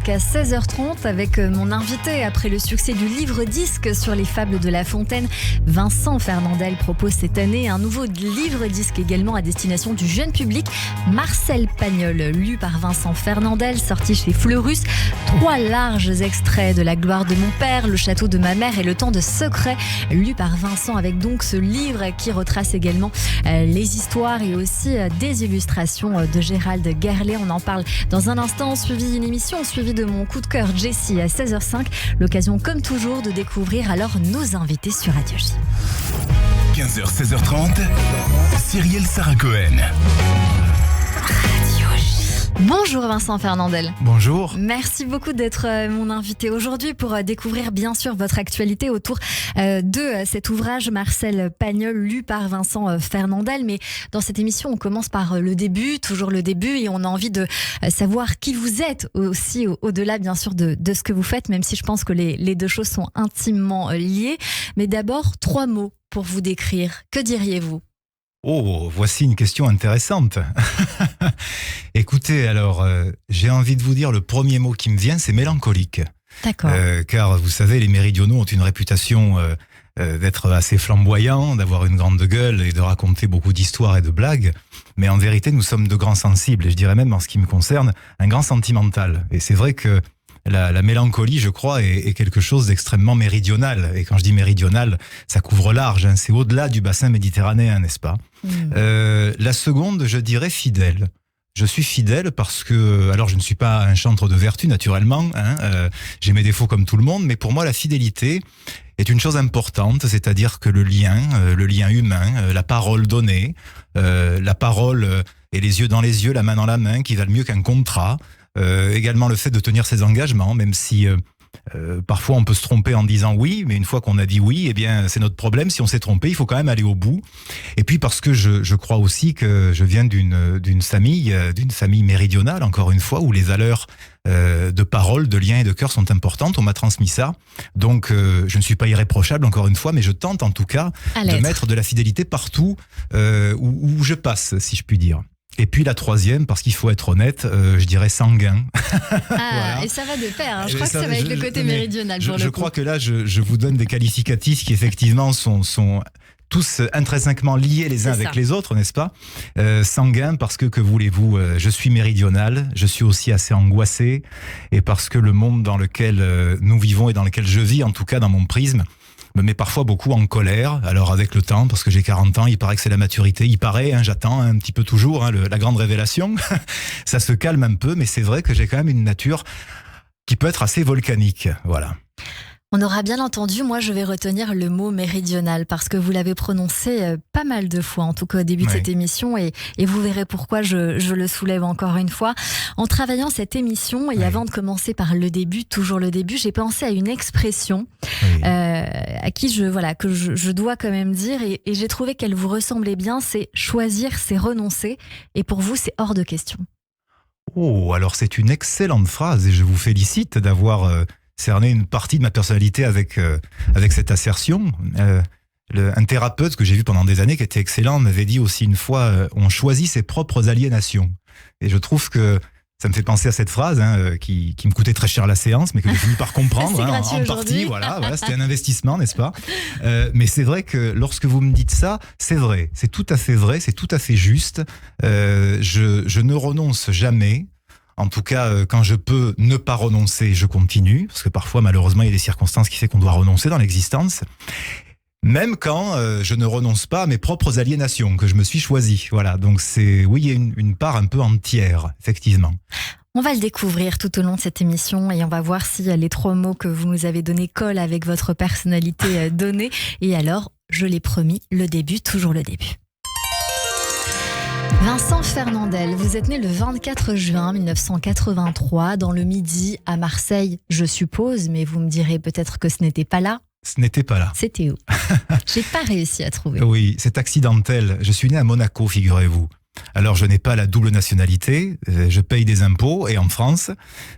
jusqu'à 16h30 avec mon invité. Après le succès du livre-disque sur les fables de La Fontaine, Vincent Fernandel propose cette année un nouveau livre-disque également à destination du jeune public. Marcel Pagnol, lu par Vincent Fernandel, sorti chez Fleurus. 3 larges extraits de La gloire de mon père, Le château de ma mère et Le temps de secret, lu par Vincent, avec donc ce livre qui retrace également les histoires et aussi des illustrations de Gérald Gerlet. On en parle dans un instant, suivi une émission suivie de mon coup de cœur Jessie à 16h05. L'occasion comme toujours de découvrir alors nos invités sur Radio J. 15h, 16h30, Cyrielle Sarah Cohen. Bonjour Vincent Fernandel. Bonjour. Merci beaucoup d'être mon invité aujourd'hui pour découvrir bien sûr votre actualité autour de cet ouvrage Marcel Pagnol lu par Vincent Fernandel. Mais dans cette émission, on commence par le début, toujours le début, et on a envie de savoir qui vous êtes aussi au-delà bien sûr de ce que vous faites, même si je pense que les deux choses sont intimement liées. Mais d'abord, 3 mots pour vous décrire. Que diriez-vous ? Oh, voici une question intéressante. Écoutez, alors, j'ai envie de vous dire, le premier mot qui me vient, c'est mélancolique. D'accord. Car vous savez, les méridionaux ont une réputation d'être assez flamboyants, d'avoir une grande gueule et de raconter beaucoup d'histoires et de blagues. Mais en vérité, nous sommes de grands sensibles. Et je dirais même, en ce qui me concerne, un grand sentimental. Et c'est vrai que la mélancolie, je crois, est quelque chose d'extrêmement méridional. Et quand je dis méridional, ça couvre large, hein, c'est au-delà du bassin méditerranéen, n'est-ce pas ? La seconde, je dirais fidèle. Je suis fidèle parce que, alors je ne suis pas un chantre de vertu naturellement, hein, j'ai mes défauts comme tout le monde, mais pour moi la fidélité est une chose importante, c'est-à-dire que le lien humain, la parole donnée, la parole et les yeux dans les yeux, la main dans la main, qui valent mieux qu'un contrat. Également le fait de tenir ses engagements, même si parfois on peut se tromper en disant oui, mais une fois qu'on a dit oui, eh bien c'est notre problème. Si on s'est trompé, il faut quand même aller au bout. Et puis parce que je crois aussi que je viens d'une famille méridionale, encore une fois, où les valeurs de parole, de lien et de cœur sont importantes. On m'a transmis ça, donc je ne suis pas irréprochable, encore une fois, mais je tente en tout cas de mettre de la fidélité partout où je passe, si je puis dire. Et puis la troisième, parce qu'il faut être honnête, je dirais sanguin. Voilà. Et ça va de pair, hein. Je crois que ça va avec le côté méridional. Je crois que là, je vous donne des qualificatifs qui effectivement sont tous intrinsèquement liés les uns avec les autres, n'est-ce pas ? Sanguin, parce que voulez-vous, je suis méridional, je suis aussi assez angoissé, et parce que le monde dans lequel nous vivons et dans lequel je vis, en tout cas dans mon prisme, me met parfois beaucoup en colère. Alors avec le temps, parce que j'ai 40 ans, il paraît que c'est la maturité, il paraît, hein, j'attends un petit peu toujours la grande révélation. Ça se calme un peu, mais c'est vrai que j'ai quand même une nature qui peut être assez volcanique, voilà. On aura bien entendu, moi je vais retenir le mot méridional parce que vous l'avez prononcé pas mal de fois, en tout cas au début de cette émission, et vous verrez pourquoi je le soulève encore une fois. En travaillant cette émission, et avant de commencer par le début, toujours le début, j'ai pensé à une expression à qui je dois quand même dire, et j'ai trouvé qu'elle vous ressemblait bien, c'est choisir, c'est renoncer, et pour vous c'est hors de question. Oh, alors c'est une excellente phrase et je vous félicite d'avoir cerné une partie de ma personnalité avec cette assertion. Un thérapeute que j'ai vu pendant des années, qui était excellent, m'avait dit aussi une fois on choisit ses propres aliénations. Et je trouve que ça me fait penser à cette phrase qui me coûtait très cher la séance, mais que j'ai fini par comprendre en partie. Voilà, c'était un investissement, n'est-ce pas ? Mais c'est vrai que lorsque vous me dites ça, c'est vrai, c'est tout à fait vrai, c'est tout à fait juste. Je ne renonce jamais. En tout cas, quand je peux ne pas renoncer, je continue, parce que parfois, malheureusement, il y a des circonstances qui font qu'on doit renoncer dans l'existence. Même quand je ne renonce pas à mes propres aliénations que je me suis choisi. Voilà, donc il y a une part un peu entière, effectivement. On va le découvrir tout au long de cette émission et on va voir si les 3 mots que vous nous avez donnés collent avec votre personnalité donnée. Et alors, je l'ai promis, le début, toujours le début. Vincent Fernandel, vous êtes né le 24 juin 1983 dans le Midi à Marseille, je suppose, mais vous me direz peut-être que ce n'était pas là. Ce n'était pas là. C'était où ? J'ai pas réussi à trouver. Oui, c'est accidentel. Je suis né à Monaco, figurez-vous. Alors, je n'ai pas la double nationalité, je paye des impôts et en France,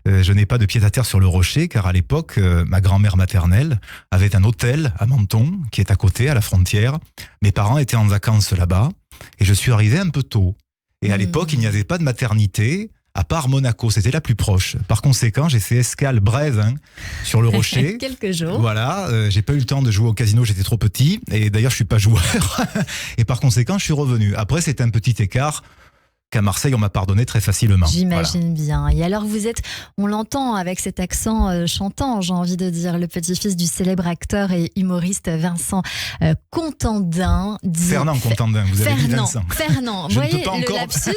je n'ai pas de pied-à-terre sur le Rocher, car à l'époque, ma grand-mère maternelle avait un hôtel à Menton, qui est à côté, à la frontière. Mes parents étaient en vacances là-bas et je suis arrivé un peu tôt. Et à l'époque, il n'y avait pas de maternité à part Monaco. C'était la plus proche. Par conséquent, j'ai fait escale brève sur le Rocher. Quelques jours. Voilà, j'ai pas eu le temps de jouer au casino, j'étais trop petit. Et d'ailleurs, je suis pas joueur. Et par conséquent, je suis revenu. Après, c'était un petit écart qu'à Marseille, on m'a pardonné très facilement. J'imagine bien. Et alors, vous êtes, on l'entend avec cet accent chantant, j'ai envie de dire, le petit-fils du célèbre acteur et humoriste Vincent Contandin. Fernand Contandin, vous avez dit Vincent. Fernand, vous voyez le lapsus,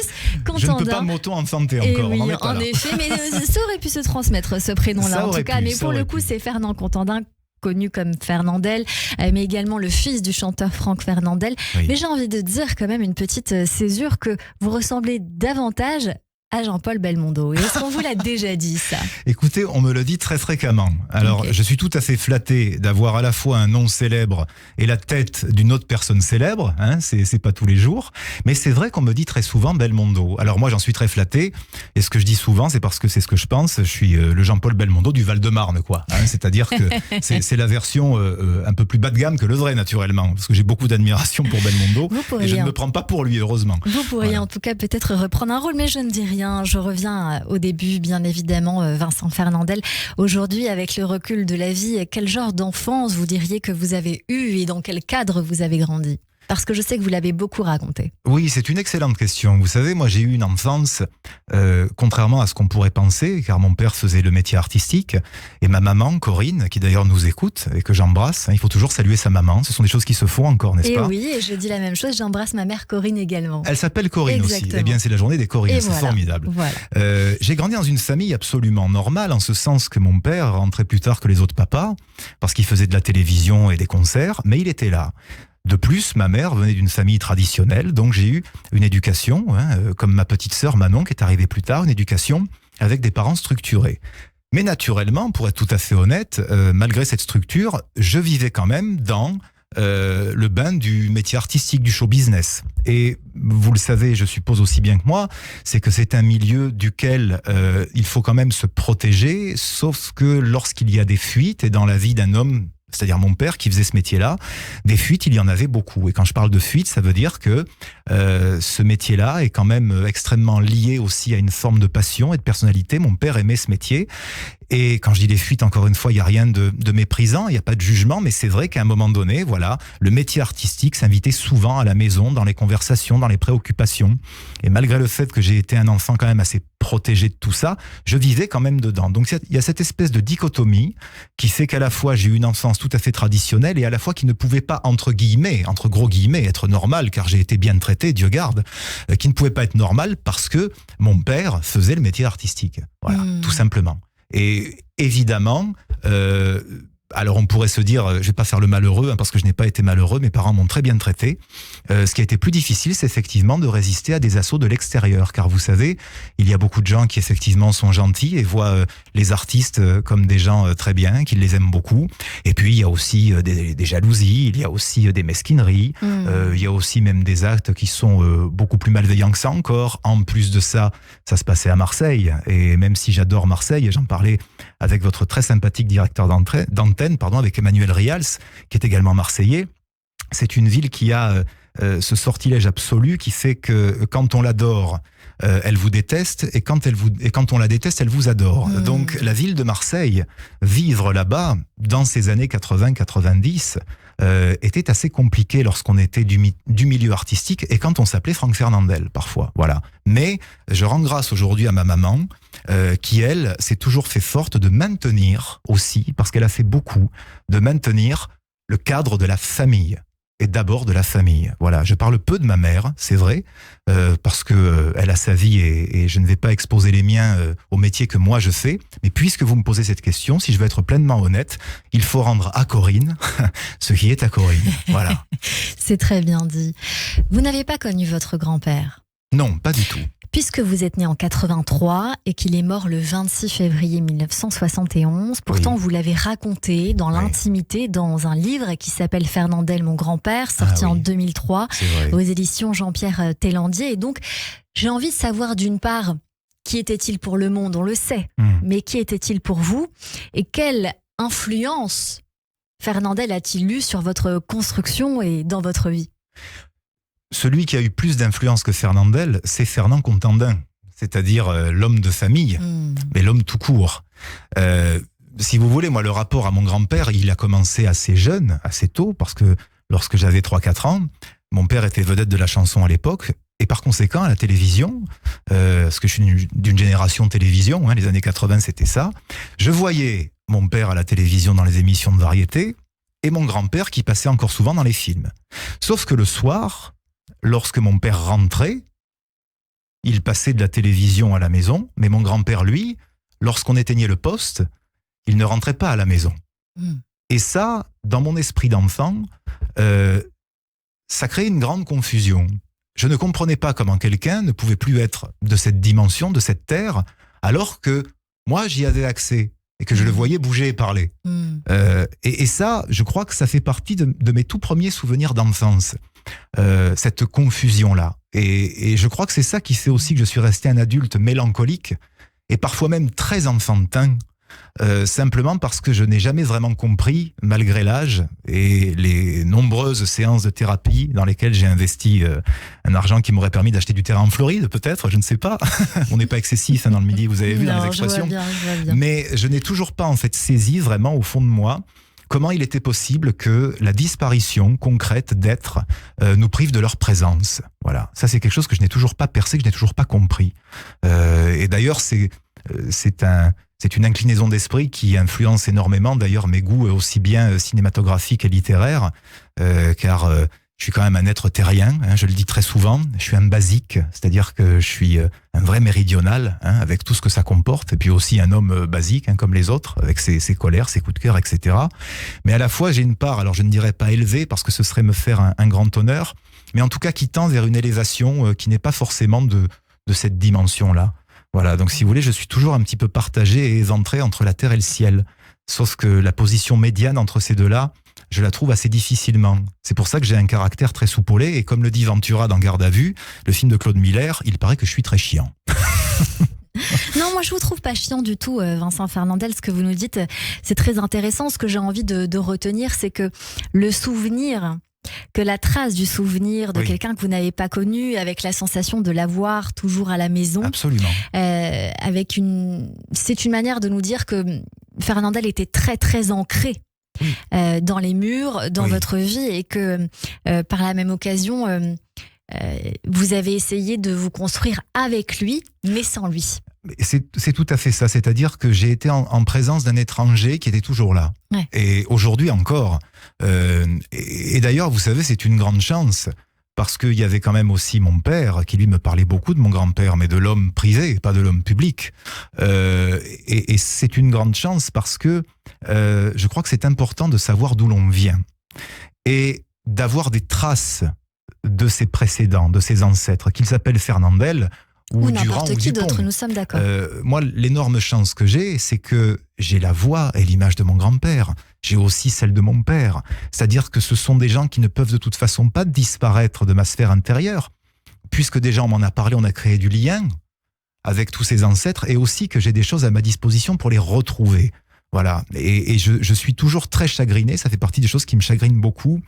Contandin. Je ne peux pas m'auto-enfanter encore. Oui, on en est pas là. effet, mais ça aurait pu se transmettre, ce prénom-là, en tout cas. Mais pour le coup, c'est Fernand Contandin, connu comme Fernandel, mais également le fils du chanteur Franck Fernandel. Oui. Mais j'ai envie de dire quand même une petite césure que vous ressemblez davantage à Jean-Paul Belmondo. Est-ce qu'on vous l'a déjà dit, ça ? Écoutez, on me le dit très fréquemment. Alors, Je suis tout à fait flatté d'avoir à la fois un nom célèbre et la tête d'une autre personne célèbre. C'est pas tous les jours. Mais c'est vrai qu'on me dit très souvent Belmondo. Alors moi, j'en suis très flatté. Et ce que je dis souvent, c'est parce que c'est ce que je pense. Je suis le Jean-Paul Belmondo du Val-de-Marne, quoi. C'est-à-dire que c'est la version un peu plus bas de gamme que le vrai, naturellement. Parce que j'ai beaucoup d'admiration pour Belmondo. Et je ne me prends pas pour lui, heureusement. Vous pourriez en tout cas peut-être reprendre un rôle, mais je ne dis rien. Je reviens au début, bien évidemment, Vincent Fernandel. Aujourd'hui, avec le recul de la vie, quel genre d'enfance vous diriez que vous avez eu et dans quel cadre vous avez grandi ? Parce que je sais que vous l'avez beaucoup raconté. Oui, c'est une excellente question. Vous savez, moi j'ai eu une enfance, contrairement à ce qu'on pourrait penser, car mon père faisait le métier artistique, et ma maman, Corinne, qui d'ailleurs nous écoute et que j'embrasse, il faut toujours saluer sa maman, ce sont des choses qui se font encore, n'est-ce pas ? Et oui, et je dis la même chose, j'embrasse ma mère Corinne également. Elle s'appelle Corinne aussi. Eh bien, c'est la journée des Corinnes, c'est formidable. Voilà. J'ai grandi dans une famille absolument normale, en ce sens que mon père rentrait plus tard que les autres papas, parce qu'il faisait de la télévision et des concerts, mais il était là. De plus, ma mère venait d'une famille traditionnelle, donc j'ai eu une éducation, comme ma petite sœur Manon qui est arrivée plus tard, une éducation avec des parents structurés. Mais naturellement, pour être tout à fait honnête, malgré cette structure, je vivais quand même dans le bain du métier artistique, du show business. Et vous le savez, je suppose aussi bien que moi, c'est que c'est un milieu duquel il faut quand même se protéger, sauf que lorsqu'il y a des fuites, et dans la vie d'un homme, c'est-à-dire mon père qui faisait ce métier-là, des fuites, il y en avait beaucoup. Et quand je parle de fuites, ça veut dire que ce métier-là est quand même extrêmement lié aussi à une forme de passion et de personnalité. Mon père aimait ce métier. Et quand je dis des fuites, encore une fois, il n'y a rien de méprisant, il n'y a pas de jugement, mais c'est vrai qu'à un moment donné, voilà, le métier artistique s'invitait souvent à la maison, dans les conversations, dans les préoccupations. Et malgré le fait que j'ai été un enfant quand même assez protégé de tout ça, je vivais quand même dedans. Donc il y a cette espèce de dichotomie qui fait qu'à la fois j'ai eu une enfance tout à fait traditionnelle et à la fois qui ne pouvait pas, entre gros guillemets, être normale, car j'ai été bien traité, Dieu garde, qui ne pouvait pas être normale parce que mon père faisait le métier artistique. Voilà, tout simplement. Et évidemment, alors on pourrait se dire, je vais pas faire le malheureux, parce que je n'ai pas été malheureux, mes parents m'ont très bien traité. Ce qui a été plus difficile, c'est effectivement de résister à des assauts de l'extérieur, car vous savez, il y a beaucoup de gens qui effectivement sont gentils et voient les artistes comme des gens très bien, qui les aiment beaucoup. Et puis il y a aussi des jalousies, il y a aussi des mesquineries, il y a aussi même des actes qui sont beaucoup plus malveillants que ça encore. En plus de ça, ça se passait à Marseille, et même si j'adore Marseille, j'en parlais avec votre très sympathique directeur d'antenne, avec Emmanuel Rials, qui est également marseillais. C'est une ville qui a ce sortilège absolu qui fait que quand on l'adore, elle vous déteste, et quand on la déteste, elle vous adore. Donc la ville de Marseille, vivre là-bas, dans ces années 80-90, était assez compliqué lorsqu'on était du milieu artistique et quand on s'appelait Franck Fernandel, parfois. Voilà. Mais je rends grâce aujourd'hui à ma maman, qui, elle, s'est toujours fait forte de maintenir aussi, parce qu'elle a fait beaucoup, de maintenir le cadre de la famille. Et d'abord de la famille. Voilà, je parle peu de ma mère, c'est vrai, parce que elle a sa vie et je ne vais pas exposer les miens au métier que moi je fais. Mais puisque vous me posez cette question, si je veux être pleinement honnête, il faut rendre à Corinne ce qui est à Corinne. Voilà. C'est très bien dit. Vous n'avez pas connu votre grand-père ? Non, pas du tout. Puisque vous êtes né en 83 et qu'il est mort le 26 février 1971, pourtant vous l'avez raconté dans l'intimité dans un livre qui s'appelle Fernandel, mon grand-père, sorti en 2003 aux éditions Jean-Pierre Thélandier. Et donc, j'ai envie de savoir d'une part, qui était-il pour le monde, on le sait, mais qui était-il pour vous ? Et quelle influence Fernandel a-t-il eu sur votre construction et dans votre vie ? Celui qui a eu plus d'influence que Fernandel, c'est Fernand Contandin. c'est-à-dire l'homme de famille, mais l'homme tout court. Si vous voulez, moi, le rapport à mon grand-père, il a commencé assez jeune, assez tôt, parce que lorsque j'avais 3-4 ans, mon père était vedette de la chanson à l'époque, et par conséquent, à la télévision, parce que je suis d'une génération télévision, les années 80, c'était ça, je voyais mon père à la télévision dans les émissions de variété, et mon grand-père qui passait encore souvent dans les films. Sauf que le soir, lorsque mon père rentrait, il passait de la télévision à la maison, mais mon grand-père, lui, lorsqu'on éteignait le poste, il ne rentrait pas à la maison. Et ça, dans mon esprit d'enfant, ça créait une grande confusion. Je ne comprenais pas comment quelqu'un ne pouvait plus être de cette dimension, de cette terre, alors que moi, j'y avais accès et que je le voyais bouger et parler. Et ça, je crois que ça fait partie de mes tout premiers souvenirs d'enfance, cette confusion-là. Et je crois que c'est ça qui fait aussi que je suis resté un adulte mélancolique et parfois même très enfantin, simplement parce que je n'ai jamais vraiment compris, malgré l'âge et les nombreuses séances de thérapie dans lesquelles j'ai investi un argent qui m'aurait permis d'acheter du terrain en Floride, peut-être, je ne sais pas. On n'est pas excessif dans le Midi, vous avez vu dans les expressions. Je vois bien. Mais je n'ai toujours pas en fait saisi vraiment au fond de moi comment il était possible que la disparition concrète d'êtres nous prive de leur présence. Voilà, ça c'est quelque chose que je n'ai toujours pas percé, que je n'ai toujours pas compris. Et d'ailleurs, c'est une inclinaison d'esprit qui influence énormément d'ailleurs mes goûts aussi bien cinématographiques et littéraires, car je suis quand même un être terrien, je le dis très souvent, je suis un basique, c'est-à-dire que je suis un vrai méridional, avec tout ce que ça comporte, et puis aussi un homme basique, comme les autres, avec ses colères, ses coups de cœur, etc. Mais à la fois, j'ai une part, alors je ne dirais pas élevée, parce que ce serait me faire un grand honneur, mais en tout cas qui tend vers une élévation qui n'est pas forcément de cette dimension-là. Voilà, donc si vous voulez, je suis toujours un petit peu partagé et éventré entre la terre et le ciel. Sauf que la position médiane entre ces deux-là, je la trouve assez difficilement. C'est pour ça que j'ai un caractère très soupolé, et comme le dit Ventura dans Garde à vue, le film de Claude Miller, il paraît que je suis très chiant. Non, moi je vous trouve pas chiant du tout, Vincent Fernandel. Ce que vous nous dites, c'est très intéressant. Ce que j'ai envie de retenir, c'est que le souvenir, que la trace du souvenir de quelqu'un que vous n'avez pas connu, avec la sensation de l'avoir toujours à la maison. Absolument. C'est une manière de nous dire que Fernandel était très très ancré dans les murs, dans votre vie, et que par la même occasion, vous avez essayé de vous construire avec lui, mais sans lui. C'est tout à fait ça, c'est-à-dire que j'ai été en présence d'un étranger qui était toujours là, et aujourd'hui encore. Et d'ailleurs, vous savez, c'est une grande chance, parce qu'il y avait quand même aussi mon père, qui lui me parlait beaucoup de mon grand-père, mais de l'homme privé, pas de l'homme public. Et c'est une grande chance parce que je crois que c'est important de savoir d'où l'on vient, et d'avoir des traces de ses précédents, de ses ancêtres, qu'ils s'appellent Fernandel, ou Durand ou qui Dupont. d'autre, nous sommes d'accord. Moi, l'énorme chance que j'ai, c'est que j'ai la voix et l'image de mon grand-père. J'ai aussi celle de mon père. C'est-à-dire que ce sont des gens qui ne peuvent de toute façon pas disparaître de ma sphère intérieure, puisque déjà on m'en a parlé, on a créé du lien avec tous ces ancêtres, et aussi que j'ai des choses à ma disposition pour les retrouver. Voilà. Et je suis toujours très chagriné, ça fait partie des choses qui me chagrinent beaucoup,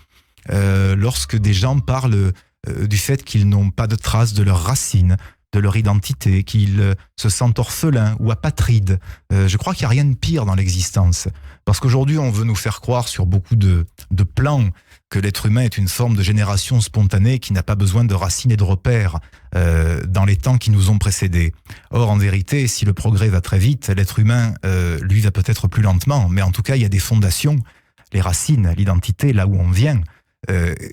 lorsque des gens parlent du fait qu'ils n'ont pas de traces de leurs racines, de leur identité, qu'ils se sentent orphelins ou apatrides. Je crois qu'il n'y a rien de pire dans l'existence. Parce qu'aujourd'hui, on veut nous faire croire sur beaucoup de plans que l'être humain est une forme de génération spontanée qui n'a pas besoin de racines et de repères dans les temps qui nous ont précédés. Or, en vérité, si le progrès va très vite, l'être humain, lui, va peut-être plus lentement. Mais en tout cas, il y a des fondations, les racines, l'identité, là où on vient,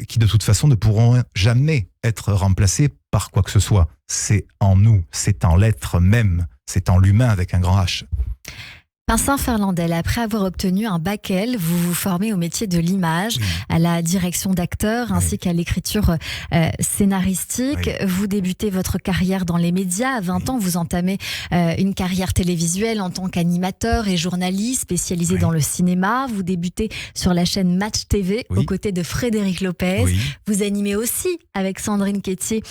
qui de toute façon ne pourront jamais être remplacées par quoi que ce soit. C'est en nous, c'est en l'être même, c'est en l'humain avec un grand H. Vincent Fernandel, après avoir obtenu un bac L, vous vous formez au métier de l'image, à la direction d'acteurs ainsi qu'à l'écriture scénaristique. Vous débutez votre carrière dans les médias. À 20 ans, vous entamez une carrière télévisuelle en tant qu'animateur et journaliste spécialisé dans le cinéma. Vous débutez sur la chaîne Match TV aux côtés de Frédéric Lopez. Vous animez aussi avec Sandrine Quétier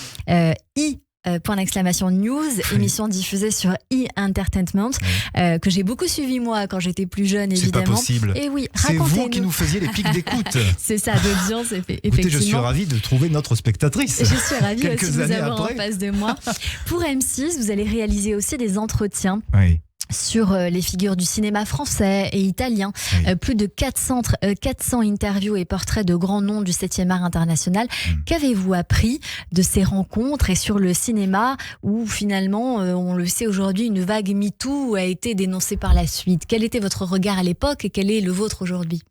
point d'exclamation news, émission diffusée sur E-Entertainment, que j'ai beaucoup suivi moi quand j'étais plus jeune, évidemment. C'est pas possible. Et oui, c'est vous racontez-nous. qui nous faisiez les pics d'écoute. C'est ça, d'audience, effectivement. Écoutez, je suis ravi de trouver notre spectatrice. Je suis ravie aussi Quelques de vous années avoir après. en face de moi. Pour M6, vous allez réaliser aussi des entretiens. Oui. Sur les figures du cinéma français et italien. Oui. Plus de 400 interviews et portraits de grands noms du 7e art international. Qu'avez-vous appris de ces rencontres et sur le cinéma où finalement, on le sait aujourd'hui, une vague MeToo a été dénoncée par la suite? Quel était votre regard à l'époque et quel est le vôtre aujourd'hui?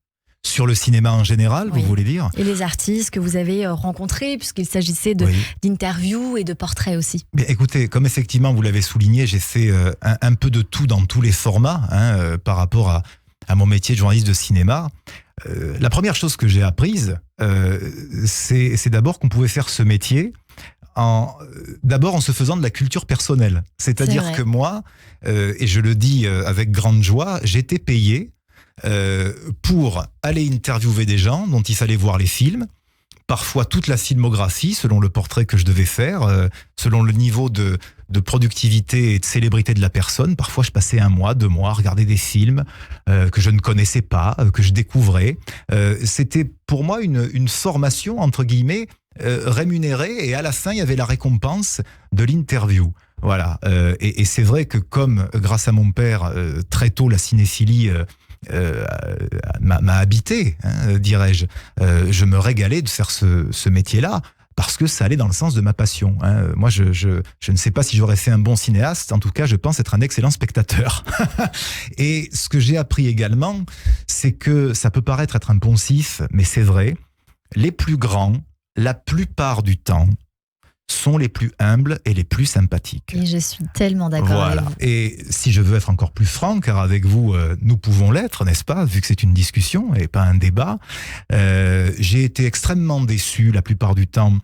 Sur le cinéma en général, Oui. vous voulez dire? Et les artistes que vous avez rencontrés, puisqu'il s'agissait d'interviews et de portraits aussi. Bien, écoutez, comme effectivement vous l'avez souligné, j'ai fait un peu de tout dans tous les formats par rapport à mon métier de journaliste de cinéma. La première chose que j'ai apprise, c'est d'abord qu'on pouvait faire ce métier d'abord en se faisant de la culture personnelle. C'est-à-dire que moi, et je le dis avec grande joie, j'étais payé pour aller interviewer des gens dont il fallait voir les films, parfois toute la filmographie selon le portrait que je devais faire, selon le niveau de productivité et de célébrité de la personne. Parfois je passais 1 mois, 2 mois à regarder des films que je ne connaissais pas, que je découvrais. C'était pour moi une formation entre guillemets rémunérée, et à la fin il y avait la récompense de l'interview. Voilà. Et c'est vrai que comme grâce à mon père très tôt la cinéphilie m'a habité, dirais-je. Je me régalais de faire ce métier-là parce que ça allait dans le sens de ma passion. Moi, je ne sais pas si j'aurais fait un bon cinéaste. En tout cas, je pense être un excellent spectateur. Et ce que j'ai appris également, c'est que ça peut paraître être un poncif, mais c'est vrai. Les plus grands, la plupart du temps, sont les plus humbles et les plus sympathiques. Et je suis tellement d'accord voilà. avec vous. Et si je veux être encore plus franc, car avec vous, nous pouvons l'être, n'est-ce pas, vu que c'est une discussion et pas un débat, j'ai été extrêmement déçu la plupart du temps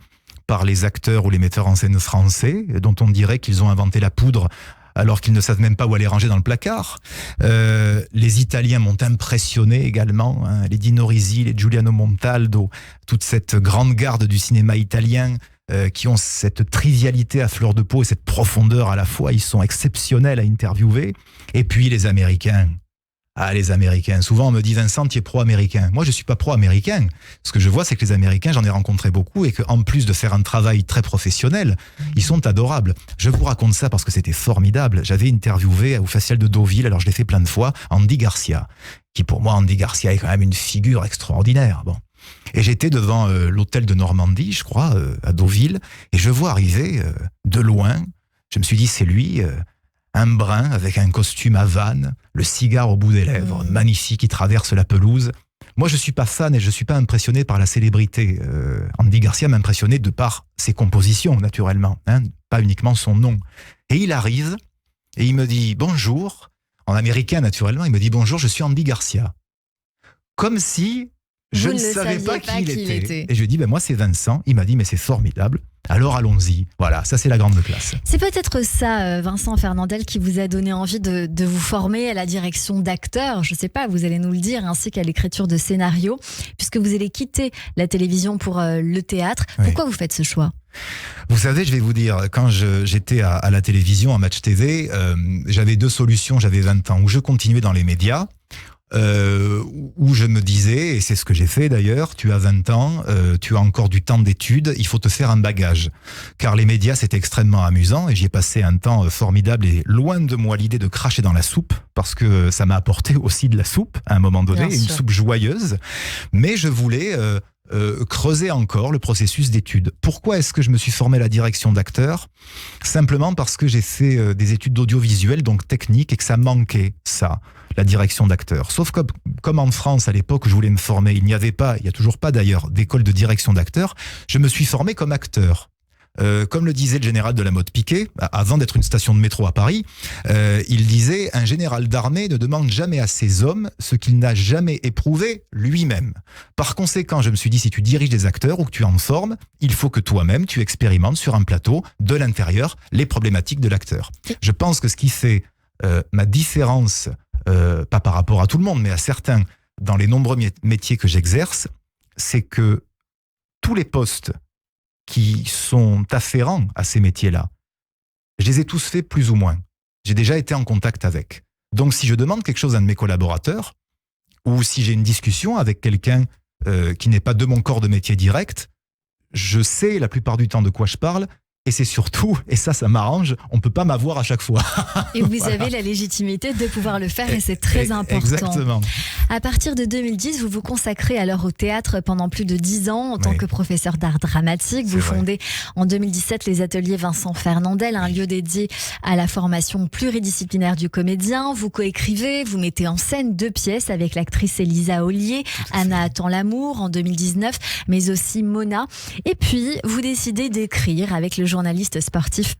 par les acteurs ou les metteurs en scène français, dont on dirait qu'ils ont inventé la poudre alors qu'ils ne savent même pas où aller ranger dans le placard. Les Italiens m'ont impressionné également, les Dino Risi, les Giuliano Montaldo, toute cette grande garde du cinéma italien, qui ont cette trivialité à fleur de peau et cette profondeur à la fois. Ils sont exceptionnels à interviewer. Et puis les Américains. Ah, les Américains. Souvent, on me dit, Vincent, tu es pro-américain. Moi, je ne suis pas pro-américain. Ce que je vois, c'est que les Américains, j'en ai rencontré beaucoup, et qu'en plus de faire un travail très professionnel, ils sont adorables. Je vous raconte ça parce que c'était formidable. J'avais interviewé au Facial de Deauville, alors je l'ai fait plein de fois, Andy Garcia, qui pour moi, Andy Garcia est quand même une figure extraordinaire. Bon. Et j'étais devant l'hôtel de Normandie, je crois, à Deauville, et je vois arriver de loin, je me suis dit, c'est lui, un brun avec un costume à vannes, le cigare au bout des lèvres, magnifique, qui traverse la pelouse. Moi, je suis pas fan et je suis pas impressionné par la célébrité. Andy Garcia m'impressionnait de par ses compositions, naturellement, pas uniquement son nom. Et il arrive, et il me dit, bonjour, en américain, naturellement, il me dit, bonjour, je suis Andy Garcia. Comme si je ne savais pas qui il était. Et je lui ai dit, moi c'est Vincent. Il m'a dit, mais c'est formidable. Alors allons-y. Voilà, ça c'est la grande classe. C'est peut-être ça, Vincent Fernandel, qui vous a donné envie de vous former à la direction d'acteurs. Je ne sais pas, vous allez nous le dire, ainsi qu'à l'écriture de scénarios, puisque vous allez quitter la télévision pour le théâtre. Oui. Pourquoi vous faites ce choix ? Vous savez, je vais vous dire, quand j'étais à la télévision, en Match TV, j'avais 2 solutions. J'avais 20 ans, où je continuais dans les médias, où je me disais, et c'est ce que j'ai fait d'ailleurs, tu as 20 ans, tu as encore du temps d'études, il faut te faire un bagage. Car les médias, c'était extrêmement amusant, et j'y ai passé un temps formidable, et loin de moi l'idée de cracher dans la soupe, parce que ça m'a apporté aussi de la soupe, à un moment donné, une soupe joyeuse, mais je voulais creuser encore le processus d'études. Pourquoi est-ce que je me suis formé à la direction d'acteur ? Simplement parce que j'ai fait des études d'audiovisuel, donc technique, et que ça manquait, ça, la direction d'acteur. Sauf que, comme en France, à l'époque où je voulais me former, il n'y a toujours pas d'ailleurs, d'école de direction d'acteur, je me suis formé comme acteur. Comme le disait le général de la Motte Piquet, avant d'être une station de métro à Paris, il disait « Un général d'armée ne demande jamais à ses hommes ce qu'il n'a jamais éprouvé lui-même. » Par conséquent, je me suis dit, si tu diriges des acteurs ou que tu en formes, il faut que toi-même, tu expérimentes sur un plateau, de l'intérieur, les problématiques de l'acteur. Je pense que ce qui fait ma différence, pas par rapport à tout le monde, mais à certains, dans les nombreux métiers que j'exerce, c'est que tous les postes qui sont afférents à ces métiers-là, je les ai tous faits plus ou moins. J'ai déjà été en contact avec. Donc si je demande quelque chose à un de mes collaborateurs, ou si j'ai une discussion avec quelqu'un qui n'est pas de mon corps de métier direct, je sais la plupart du temps de quoi je parle. Et c'est surtout, et ça m'arrange, on ne peut pas m'avoir à chaque fois. Et vous avez la légitimité de pouvoir le faire et c'est très important. Exactement. À partir de 2010, vous vous consacrez alors au théâtre pendant plus de 10 ans en tant que professeur d'art dramatique. Vous fondez en 2017 les ateliers Vincent Fernandel, un lieu dédié à la formation pluridisciplinaire du comédien. Vous coécrivez, vous mettez en scène 2 pièces avec l'actrice Elisa Ollier, Anna attend l'amour en 2019, mais aussi Mona. Et puis, vous décidez d'écrire avec le journaliste sportif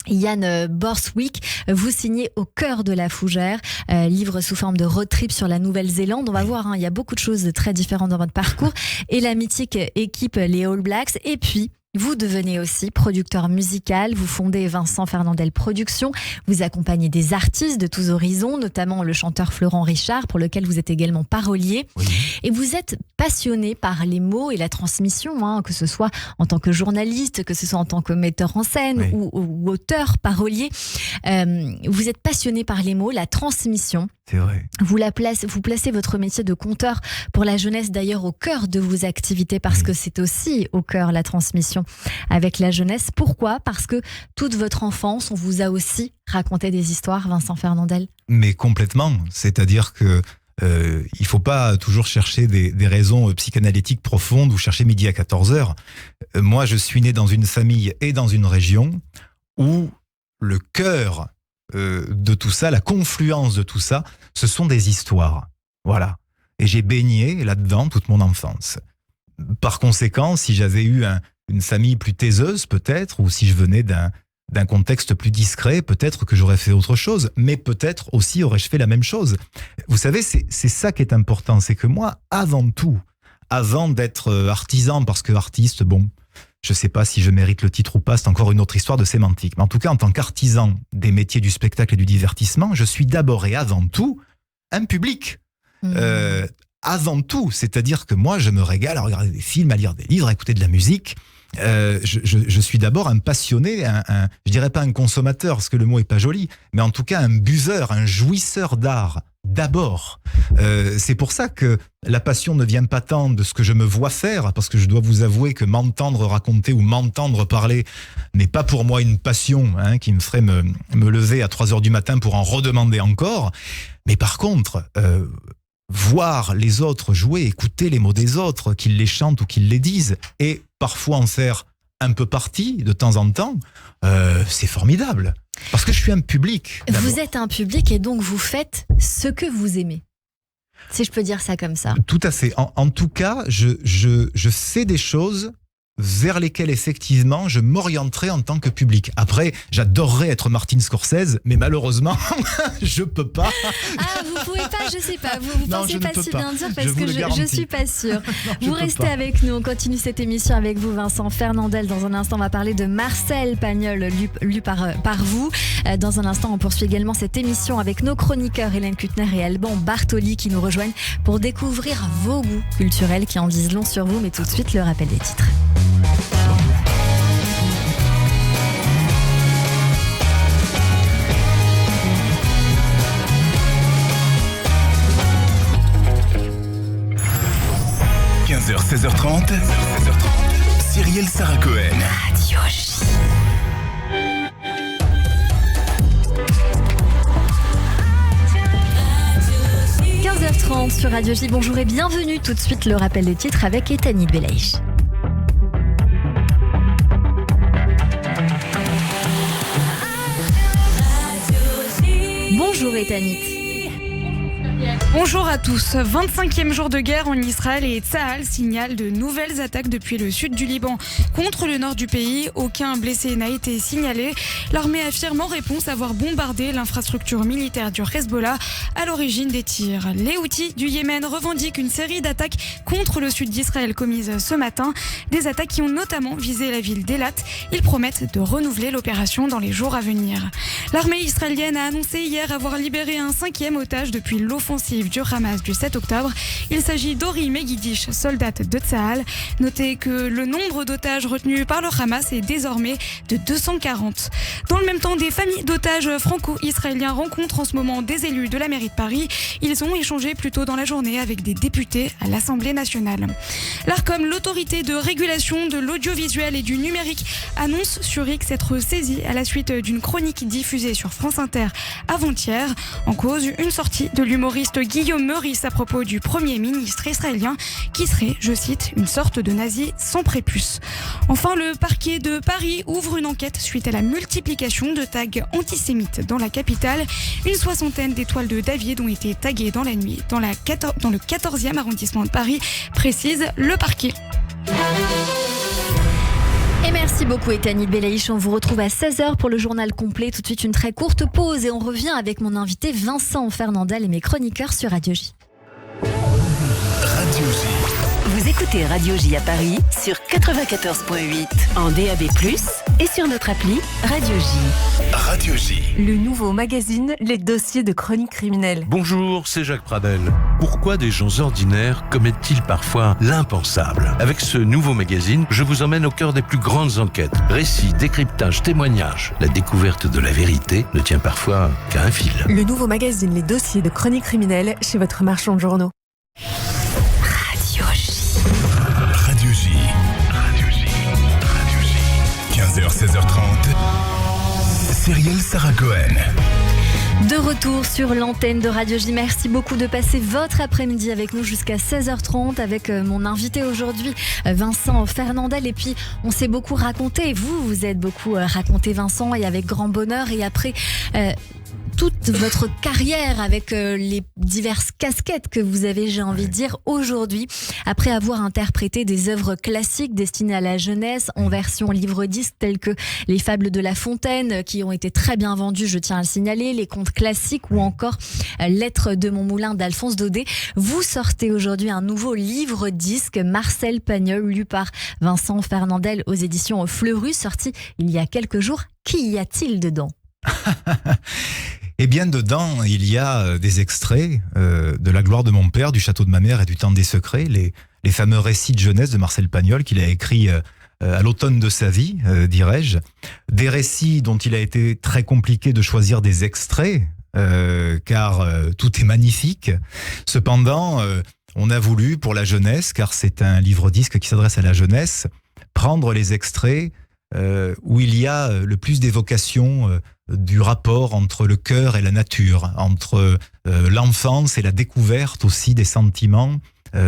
Yann Borswick, vous signez Au cœur de la fougère, livre sous forme de road trip sur la Nouvelle-Zélande. On va voir, il y a beaucoup de choses très différentes dans votre parcours. Et la mythique équipe, les All Blacks. Et puis, vous devenez aussi producteur musical, vous fondez Vincent Fernandel Productions, vous accompagnez des artistes de tous horizons, notamment le chanteur Florent Richard, pour lequel vous êtes également parolier. Oui. Et vous êtes passionné par les mots et la transmission, que ce soit en tant que journaliste, que ce soit en tant que metteur en scène ou auteur, parolier. Vous êtes passionné par les mots, la transmission. C'est vrai. Vous placez votre métier de conteur pour la jeunesse d'ailleurs au cœur de vos activités parce que c'est aussi au cœur la transmission avec la jeunesse. Pourquoi ? Parce que toute votre enfance, on vous a aussi raconté des histoires, Vincent Fernandel. Mais complètement. C'est-à-dire que il faut pas toujours chercher des raisons psychanalytiques profondes ou chercher midi à 14h. Moi, je suis né dans une famille et dans une région où le cœur de tout ça, la confluence de tout ça, ce sont des histoires. Voilà. Et j'ai baigné là-dedans toute mon enfance. Par conséquent, si j'avais eu une famille plus taiseuse peut-être, ou si je venais d'un contexte plus discret, peut-être que j'aurais fait autre chose, mais peut-être aussi aurais-je fait la même chose. Vous savez, c'est ça qui est important, c'est que moi, avant tout, avant d'être artisan, parce que artiste, bon, je ne sais pas si je mérite le titre ou pas, c'est encore une autre histoire de sémantique. Mais en tout cas, en tant qu'artisan des métiers du spectacle et du divertissement, je suis d'abord et avant tout un public. Avant tout, c'est-à-dire que moi, je me régale à regarder des films, à lire des livres, à écouter de la musique. Je suis d'abord un passionné, je dirais pas un consommateur, parce que le mot est pas joli, mais en tout cas un buveur, un jouisseur d'art. D'abord, c'est pour ça que la passion ne vient pas tant de ce que je me vois faire, parce que je dois vous avouer que m'entendre raconter ou m'entendre parler n'est pas pour moi une passion qui me ferait me lever à 3h du matin pour en redemander encore. Mais par contre, voir les autres jouer, écouter les mots des autres, qu'ils les chantent ou qu'ils les disent, et parfois en faire un peu partie de temps en temps, c'est formidable. Parce que je suis un public. D'abord. Vous êtes un public et donc vous faites ce que vous aimez. Si je peux dire ça comme ça. Tout à fait. En tout cas, je fais des choses vers lesquelles effectivement je m'orienterai en tant que public. Après, j'adorerais être Martin Scorsese, mais malheureusement, je peux pas. Ah, vous pouvez pas, je sais pas. Vous non, pensez pas si bien dire parce que je suis pas sûre. Vous restez avec nous, on continue cette émission avec vous, Vincent Fernandel. Dans un instant, on va parler de Marcel Pagnol, lu par vous. Dans un instant, on poursuit également cette émission avec nos chroniqueurs Hélène Kutner et Alban Bartoli qui nous rejoignent pour découvrir vos goûts culturels qui en disent long sur vous. Mais tout de suite, le rappel des titres. h 16h30, Cyrielle Sarah Cohen. Radio J. Sur Radio J. Bonjour et bienvenue. Tout de suite, le rappel des titres avec Etanit Belaïch. Bonjour Etanit. Bonjour à tous. 25e jour de guerre en Israël et Tsahal signale de nouvelles attaques depuis le sud du Liban contre le nord du pays. Aucun blessé n'a été signalé. L'armée affirme en réponse avoir bombardé l'infrastructure militaire du Hezbollah à l'origine des tirs. Les Houthis du Yémen revendiquent une série d'attaques contre le sud d'Israël commises ce matin. Des attaques qui ont notamment visé la ville d'Elat. Ils promettent de renouveler l'opération dans les jours à venir. L'armée israélienne a annoncé hier avoir libéré un 5e otage depuis l'offensive offensive du Hamas du 7 octobre. Il s'agit d'Ori Megidish, soldate de Tsahal. Notez que le nombre d'otages retenus par le Hamas est désormais de 240. Dans le même temps, des familles d'otages franco-israéliens rencontrent en ce moment des élus de la mairie de Paris. Ils ont échangé plus tôt dans la journée avec des députés à l'Assemblée nationale. L'Arcom, l'autorité de régulation de l'audiovisuel et du numérique, annonce sur X être saisie à la suite d'une chronique diffusée sur France Inter avant-hier. En cause, une sortie de l'humoriste Guillaume Meurice à propos du Premier ministre israélien qui serait, je cite, une sorte de nazi sans prépuce. Enfin, le parquet de Paris ouvre une enquête suite à la multiplication de tags antisémites dans la capitale. Une soixantaine d'étoiles de David ont été taguées dans la nuit dans le 14e arrondissement de Paris, précise le parquet. Et merci beaucoup Etani Belaïch, on vous retrouve à 16h pour le journal complet. Tout de suite une très courte pause et on revient avec mon invité Vincent Fernandel et mes chroniqueurs sur Radio J. Radio J. Vous écoutez Radio J à Paris sur 94.8 en DAB+, et sur notre appli Radio J. Radio J. Le nouveau magazine Les dossiers de chronique criminelle. Bonjour, c'est Jacques Pradel. Pourquoi des gens ordinaires commettent-ils parfois l'impensable ? Avec ce nouveau magazine, je vous emmène au cœur des plus grandes enquêtes. Récits, décryptages, témoignages. La découverte de la vérité ne tient parfois qu'à un fil. Le nouveau magazine Les dossiers de chronique criminelle chez votre marchand de journaux. Radio J. Radio J. Radio J. Radio J. 15h, 16h30. Cyrielle Sarah Cohen. De retour sur l'antenne de Radio J. Merci beaucoup de passer votre après-midi avec nous jusqu'à 16h30 avec mon invité aujourd'hui, Vincent Fernandel. Et puis, on s'est beaucoup raconté. Vous êtes beaucoup raconté, Vincent, et avec grand bonheur. Et après toute votre carrière avec les diverses casquettes que vous avez, j'ai envie de dire, aujourd'hui, après avoir interprété des œuvres classiques destinées à la jeunesse en version livre-disque telles que Les Fables de La Fontaine, qui ont été très bien vendues, je tiens à le signaler, les contes classiques ou encore Lettres de mon moulin d'Alphonse Daudet. Vous sortez aujourd'hui un nouveau livre-disque, Marcel Pagnol, lu par Vincent Fernandel aux éditions Fleurus, sorti il y a quelques jours. Qu'y y a-t-il dedans ? Eh bien, dedans, il y a des extraits de La gloire de mon père, du château de ma mère et du temps des secrets, les fameux récits de jeunesse de Marcel Pagnol qu'il a écrits à l'automne de sa vie, dirais-je. Des récits dont il a été très compliqué de choisir des extraits, car tout est magnifique. Cependant, on a voulu, pour la jeunesse, car c'est un livre-disque qui s'adresse à la jeunesse, prendre les extraits où il y a le plus d'évocation du rapport entre le cœur et la nature, entre l'enfance et la découverte aussi des sentiments,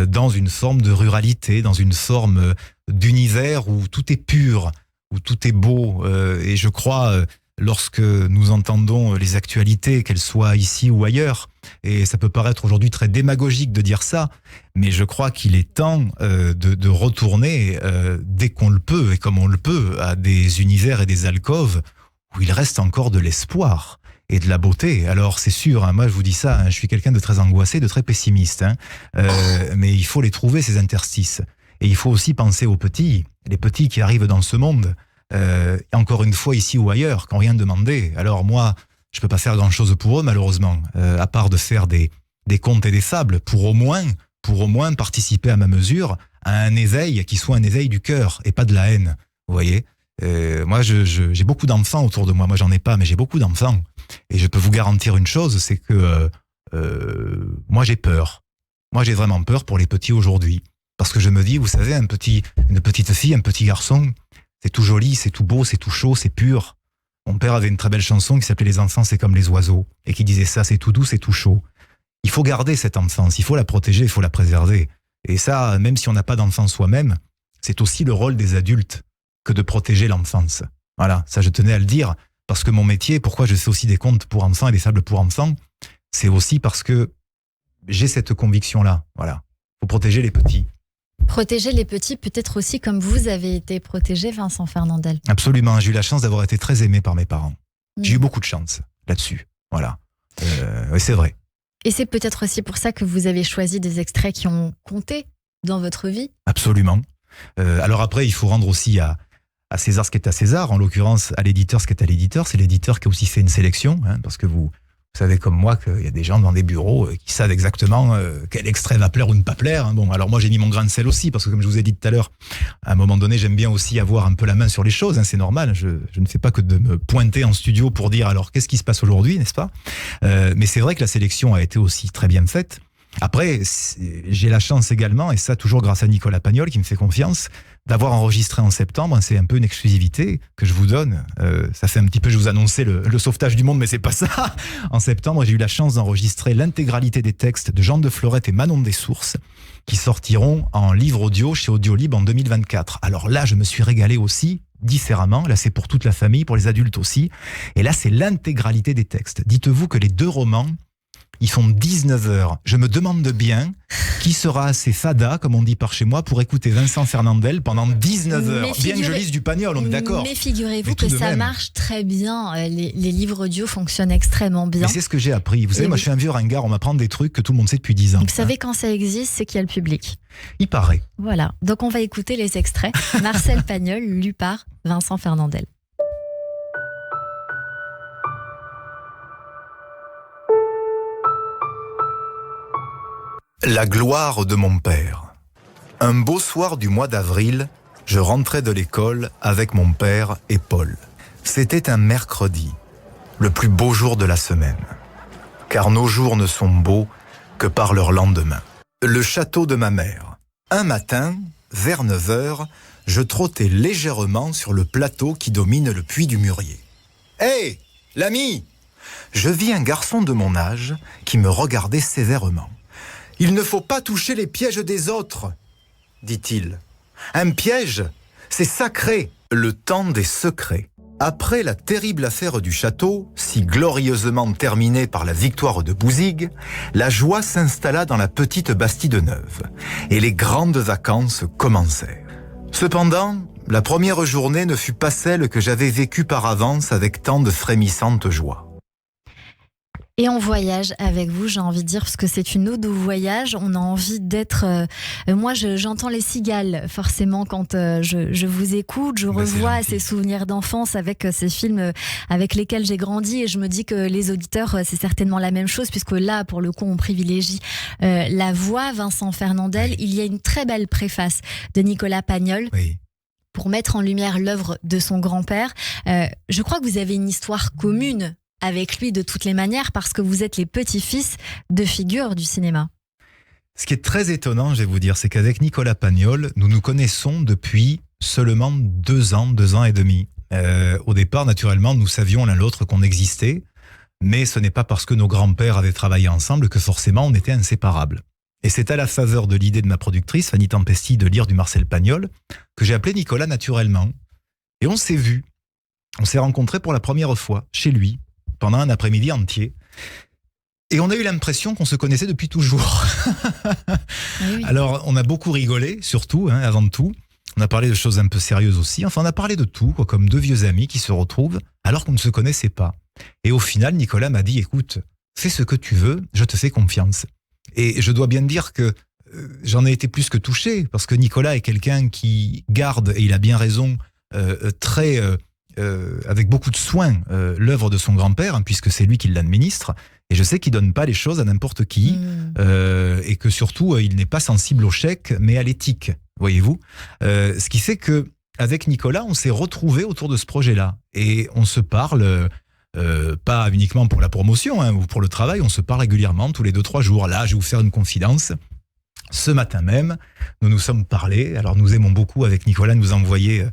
dans une forme de ruralité, dans une forme d'univers où tout est pur, où tout est beau. Et je crois, lorsque nous entendons les actualités, qu'elles soient ici ou ailleurs, et ça peut paraître aujourd'hui très démagogique de dire ça, mais je crois qu'il est temps de retourner, dès qu'on le peut et comme on le peut, à des univers et des alcôves où il reste encore de l'espoir et de la beauté. Alors c'est sûr, hein, moi je vous dis ça, hein, je suis quelqu'un de très angoissé, de très pessimiste, hein, mais il faut les trouver, ces interstices. Et il faut aussi penser aux petits, les petits qui arrivent dans ce monde, encore une fois ici ou ailleurs, qui n'ont rien demandé. Alors moi, je peux pas faire grand-chose pour eux, malheureusement, à part de faire des contes et des fables, pour au moins participer à ma mesure à un éveil qui soit un éveil du cœur et pas de la haine, vous voyez. Moi, j'ai beaucoup d'enfants autour de moi. Moi, j'en ai pas, mais j'ai beaucoup d'enfants. Et je peux vous garantir une chose, c'est que moi, j'ai peur. Moi, j'ai vraiment peur pour les petits aujourd'hui. Parce que je me dis, vous savez, une petite fille, un petit garçon, c'est tout joli, c'est tout beau, c'est tout chaud, c'est pur. Mon père avait une très belle chanson qui s'appelait « Les enfants, c'est comme les oiseaux » et qui disait ça, c'est tout doux, c'est tout chaud. Il faut garder cette enfance, il faut la protéger, il faut la préserver. Et ça, même si on n'a pas d'enfant soi-même, c'est aussi le rôle des adultes que de protéger l'enfance. Voilà, ça je tenais à le dire, parce que mon métier, pourquoi je fais aussi des contes pour enfants et des fables pour enfants, c'est aussi parce que j'ai cette conviction-là. Voilà, faut protéger les petits. Protéger les petits, peut-être aussi comme vous avez été protégé, Vincent Fernandel. Absolument, j'ai eu la chance d'avoir été très aimé par mes parents. J'ai eu beaucoup de chance là-dessus. Voilà, c'est vrai. Et c'est peut-être aussi pour ça que vous avez choisi des extraits qui ont compté dans votre vie. Absolument. Alors après, il faut rendre aussi à César ce qui est à César, en l'occurrence à l'éditeur ce qui est à l'éditeur. C'est l'éditeur qui a aussi fait une sélection, hein, parce que vous Vous savez comme moi qu'il y a des gens dans des bureaux qui savent exactement quel extrait va plaire ou ne pas plaire. Bon, alors moi j'ai mis mon grain de sel aussi, parce que comme je vous ai dit tout à l'heure, à un moment donné j'aime bien aussi avoir un peu la main sur les choses, c'est normal. Je ne fais pas que de me pointer en studio pour dire alors qu'est-ce qui se passe aujourd'hui, n'est-ce pas ? Mais c'est vrai que la sélection a été aussi très bien faite. Après, j'ai la chance également, et ça toujours grâce à Nicolas Pagnol qui me fait confiance, d'avoir enregistré en septembre. C'est un peu une exclusivité que je vous donne. Ça fait un petit peu, je vous annonçais le sauvetage du monde, mais c'est pas ça. En septembre, j'ai eu la chance d'enregistrer l'intégralité des textes de Jean de Florette et Manon Dessources qui sortiront en livre audio chez Audiolib en 2024. Alors là, je me suis régalé aussi différemment. Là, c'est pour toute la famille, pour les adultes aussi. Et là, c'est l'intégralité des textes. Dites-vous que les 2 romans, ils font 19 heures. Je me demande bien qui sera assez fada, comme on dit par chez moi, pour écouter Vincent Fernandel pendant 19 heures. Bien que je lise du Pagnol, on est d'accord. Mais figurez-vous que ça marche très bien. Les livres audio fonctionnent extrêmement bien. Mais c'est ce que j'ai appris. Vous savez, moi je suis un vieux ringard, on m'apprend des trucs que tout le monde sait depuis 10 ans. Vous savez, quand ça existe, c'est qu'il y a le public. Il paraît. Voilà. Donc on va écouter les extraits. Marcel Pagnol, lu par Vincent Fernandel. La gloire de mon père. Un beau soir du mois d'avril, je rentrais de l'école avec mon père et Paul. C'était un mercredi, le plus beau jour de la semaine. Car nos jours ne sont beaux que par leur lendemain. Le château de ma mère. Un matin, vers 9h, je trottais légèrement sur le plateau qui domine le puits du Mûrier. « Hé, l'ami !» Je vis un garçon de mon âge qui me regardait sévèrement. « Il ne faut pas toucher les pièges des autres, dit-il. Un piège, c'est sacré, le temps des secrets. » Après la terrible affaire du château, si glorieusement terminée par la victoire de Bouzigues, la joie s'installa dans la petite Bastide Neuve, et les grandes vacances commencèrent. Cependant, la première journée ne fut pas celle que j'avais vécue par avance avec tant de frémissante joie. Et on voyage avec vous, j'ai envie de dire, parce que c'est une ode au voyage. On a envie d'être... moi, j'entends les cigales, forcément, quand je vous écoute. Je revois ces souvenirs d'enfance avec ces films avec lesquels j'ai grandi. Et je me dis que les auditeurs, c'est certainement la même chose, puisque là, pour le coup, on privilégie la voix. Vincent Fernandel, il y a une très belle préface de Nicolas Pagnol. Oui. Pour mettre en lumière l'œuvre de son grand-père. Je crois que vous avez une histoire commune avec lui de toutes les manières, parce que vous êtes les petits-fils de figures du cinéma. Ce qui est très étonnant, je vais vous dire, c'est qu'avec Nicolas Pagnol, nous nous connaissons depuis seulement 2 ans et demi. Au départ, naturellement, nous savions l'un l'autre qu'on existait, mais ce n'est pas parce que nos grands-pères avaient travaillé ensemble que forcément on était inséparables. Et c'est à la faveur de l'idée de ma productrice, Fanny Tempesti, de lire du Marcel Pagnol, que j'ai appelé Nicolas naturellement. Et on s'est vus. On s'est rencontrés pour la première fois, chez lui, pendant un après-midi entier. Et on a eu l'impression qu'on se connaissait depuis toujours. Oui. Alors, on a beaucoup rigolé, surtout, avant tout. On a parlé de choses un peu sérieuses aussi. Enfin, on a parlé de tout, comme 2 vieux amis qui se retrouvent alors qu'on ne se connaissait pas. Et au final, Nicolas m'a dit, écoute, fais ce que tu veux, je te fais confiance. Et je dois bien dire que j'en ai été plus que touché, parce que Nicolas est quelqu'un qui garde, et il a bien raison, avec beaucoup de soin l'œuvre de son grand-père, puisque c'est lui qui l'administre, et je sais qu'il donne pas les choses à n'importe qui, et que surtout il n'est pas sensible au chèque mais à l'éthique, voyez-vous. Ce qui fait que avec Nicolas on s'est retrouvés autour de ce projet-là, et on se parle pas uniquement pour la promotion ou pour le travail, on se parle régulièrement tous les 2-3 jours. Là, je vais vous faire une confidence. Ce matin même, nous nous sommes parlé. Alors nous aimons beaucoup avec Nicolas nous envoyer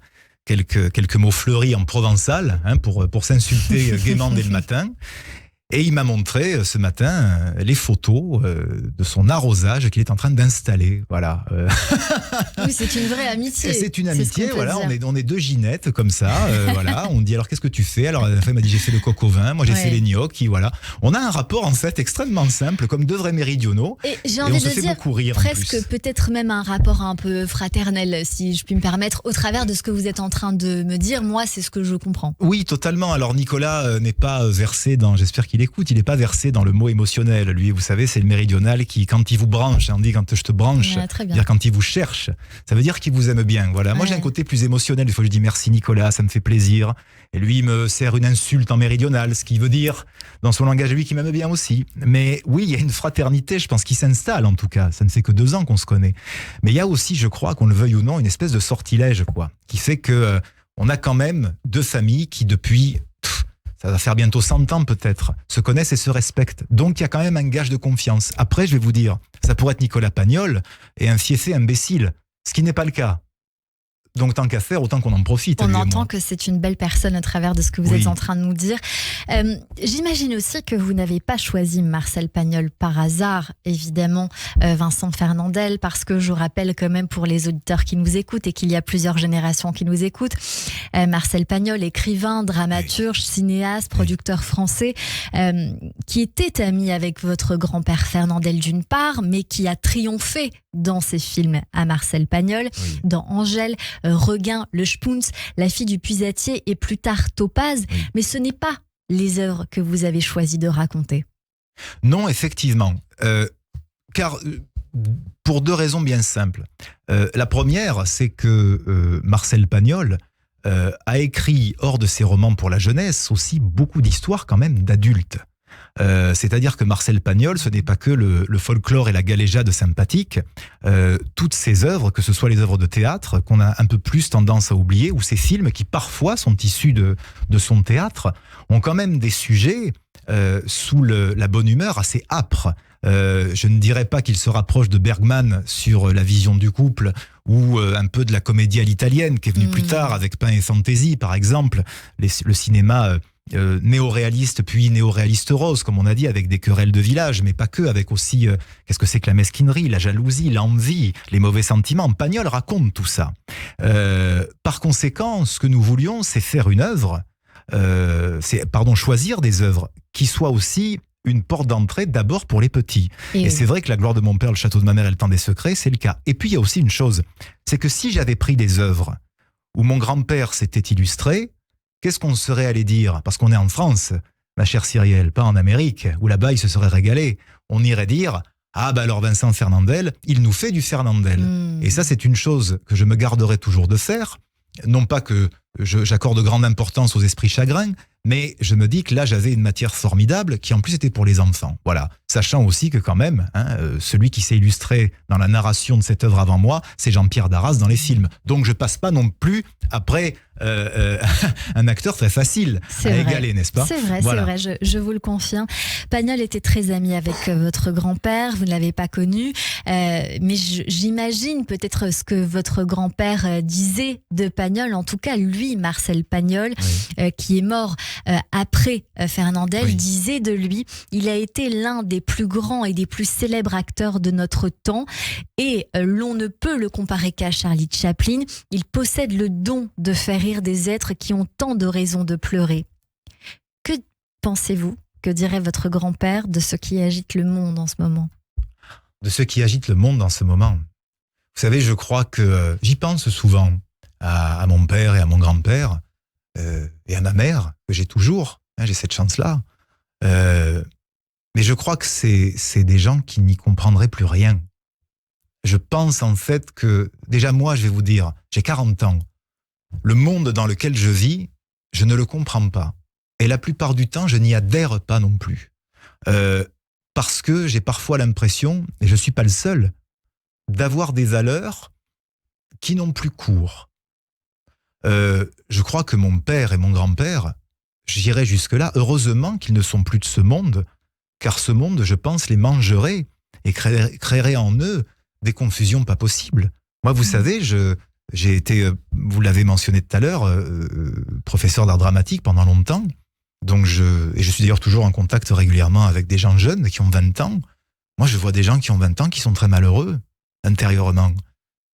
quelques mots fleuris en provençal, pour s'insulter gaiement dès le matin. Et il m'a montré ce matin les photos de son arrosage qu'il est en train d'installer. Voilà. Oui, c'est une vraie amitié. Et c'est une amitié, voilà. On est 2 Ginettes comme ça. Voilà. On dit alors qu'est-ce que tu fais? Alors la femme m'a dit j'ai fait le coq au vin, moi j'ai fait les gnocchis. Voilà. On a un rapport en fait extrêmement simple, comme 2 vrais méridionaux. Et j'ai envie de dire beaucoup rire, presque peut-être même un rapport un peu fraternel, si je puis me permettre, au travers de ce que vous êtes en train de me dire. Moi, c'est ce que je comprends. Oui, totalement. Alors Nicolas n'est pas versé dans, j'espère qu'il qu'il écoute. Il n'est pas versé dans le mot émotionnel. Lui, vous savez, c'est le méridional qui, quand il vous branche, on dit quand je te branche, dire quand il vous cherche, ça veut dire qu'il vous aime bien. Voilà. Moi, j'ai un côté plus émotionnel. Des fois, je dis merci Nicolas, ça me fait plaisir. Et lui, il me sert une insulte en méridional, ce qui veut dire, dans son langage, lui, qu'il m'aime bien aussi. Mais oui, il y a une fraternité, je pense, qui s'installe en tout cas. Ça ne fait que 2 ans qu'on se connaît. Mais il y a aussi, je crois, qu'on le veuille ou non, une espèce de sortilège, quoi, qui fait que on a quand même 2 familles qui, depuis, ça va faire bientôt 100 ans peut-être, se connaissent et se respectent. Donc il y a quand même un gage de confiance. Après, je vais vous dire, ça pourrait être Nicolas Pagnol et un fieffé imbécile, ce qui n'est pas le cas. Donc tant qu'à faire, autant qu'on en profite. On entend que c'est une belle personne à travers de ce que vous êtes en train de nous dire. J'imagine aussi que vous n'avez pas choisi Marcel Pagnol par hasard, évidemment, Vincent Fernandel, parce que je rappelle quand même pour les auditeurs qui nous écoutent et qu'il y a plusieurs générations qui nous écoutent, Marcel Pagnol, écrivain, dramaturge, cinéaste, producteur français, qui était ami avec votre grand-père Fernandel d'une part, mais qui a triomphé dans ses films à Marcel Pagnol, dans Angèle, Regain, Le Spoons, La fille du puisatier et plus tard Topaz. Mais ce n'est pas les œuvres que vous avez choisi de raconter. Non, effectivement. Car pour 2 raisons bien simples. La première, c'est que Marcel Pagnol a écrit, hors de ses romans pour la jeunesse, aussi beaucoup d'histoires quand même d'adultes. C'est-à-dire que Marcel Pagnol, ce n'est pas que le folklore et la galéjade sympathique. Toutes ses œuvres, que ce soit les œuvres de théâtre, qu'on a un peu plus tendance à oublier, ou ces films qui parfois sont issus de son théâtre, ont quand même des sujets sous la bonne humeur assez âpres. Je ne dirais pas qu'il se rapproche de Bergman sur la vision du couple, ou un peu de la comédie à l'italienne, qui est venue plus tard avec Pain et Fantaisie, par exemple, le cinéma néo-réaliste puis néo-réaliste rose, comme on a dit, avec des querelles de village, mais pas que, avec aussi qu'est-ce que c'est que la mesquinerie, la jalousie, l'envie, les mauvais sentiments. Pagnol raconte tout ça. Par conséquent, ce que nous voulions, c'est faire une œuvre, choisir des œuvres qui soient aussi une porte d'entrée d'abord pour les petits. Et c'est vrai que La gloire de mon père, Le château de ma mère et Le temps des secrets, c'est le cas. Et puis il y a aussi une chose, c'est que si j'avais pris des œuvres où mon grand-père s'était illustré, qu'est-ce qu'on serait allé dire? Parce qu'on est en France, ma chère Cyrielle, pas en Amérique, où là-bas il se serait régalé. On irait dire, ah bah alors Vincent Fernandel, il nous fait du Fernandel. Et ça, c'est une chose que je me garderai toujours de faire. Non pas que j'accorde grande importance aux esprits chagrins, mais je me dis que là, j'avais une matière formidable qui en plus était pour les enfants. Voilà, sachant aussi que quand même, celui qui s'est illustré dans la narration de cette œuvre avant moi, c'est Jean-Pierre Darras dans les films. Donc je passe pas non plus après un acteur très facile à égaler, n'est-ce pas? C'est vrai, voilà. C'est vrai, je vous le confirme. Pagnol était très ami avec votre grand-père, vous ne l'avez pas connu, mais j'imagine peut-être ce que votre grand-père disait de Pagnol, en tout cas lui, Marcel Pagnol, qui est mort après Fernandel, disait de lui, il a été l'un des plus grands et des plus célèbres acteurs de notre temps, et l'on ne peut le comparer qu'à Charlie Chaplin. Il possède le don de faire rire des êtres qui ont tant de raisons de pleurer. Que pensez-vous, que dirait votre grand-père de ce qui agite le monde en ce moment? De ce qui agite le monde en ce moment. Vous savez, je crois que j'y pense souvent à mon père et à mon grand-père et à ma mère, que j'ai toujours. J'ai cette chance-là. Mais je crois que c'est des gens qui n'y comprendraient plus rien. Je pense en fait que, déjà moi, je vais vous dire, j'ai 40 ans. Le monde dans lequel je vis, je ne le comprends pas. Et la plupart du temps, je n'y adhère pas non plus. Parce que j'ai parfois l'impression, et je ne suis pas le seul, d'avoir des valeurs qui n'ont plus cours. Je crois que mon père et mon grand-père, j'irai jusque-là, heureusement qu'ils ne sont plus de ce monde, car ce monde, je pense, les mangerait et créerait en eux des confusions pas possibles. Moi, vous savez, j'ai été, vous l'avez mentionné tout à l'heure, professeur d'art dramatique pendant longtemps. Donc et je suis d'ailleurs toujours en contact régulièrement avec des gens jeunes qui ont 20 ans. Moi, je vois des gens qui ont 20 ans qui sont très malheureux intérieurement.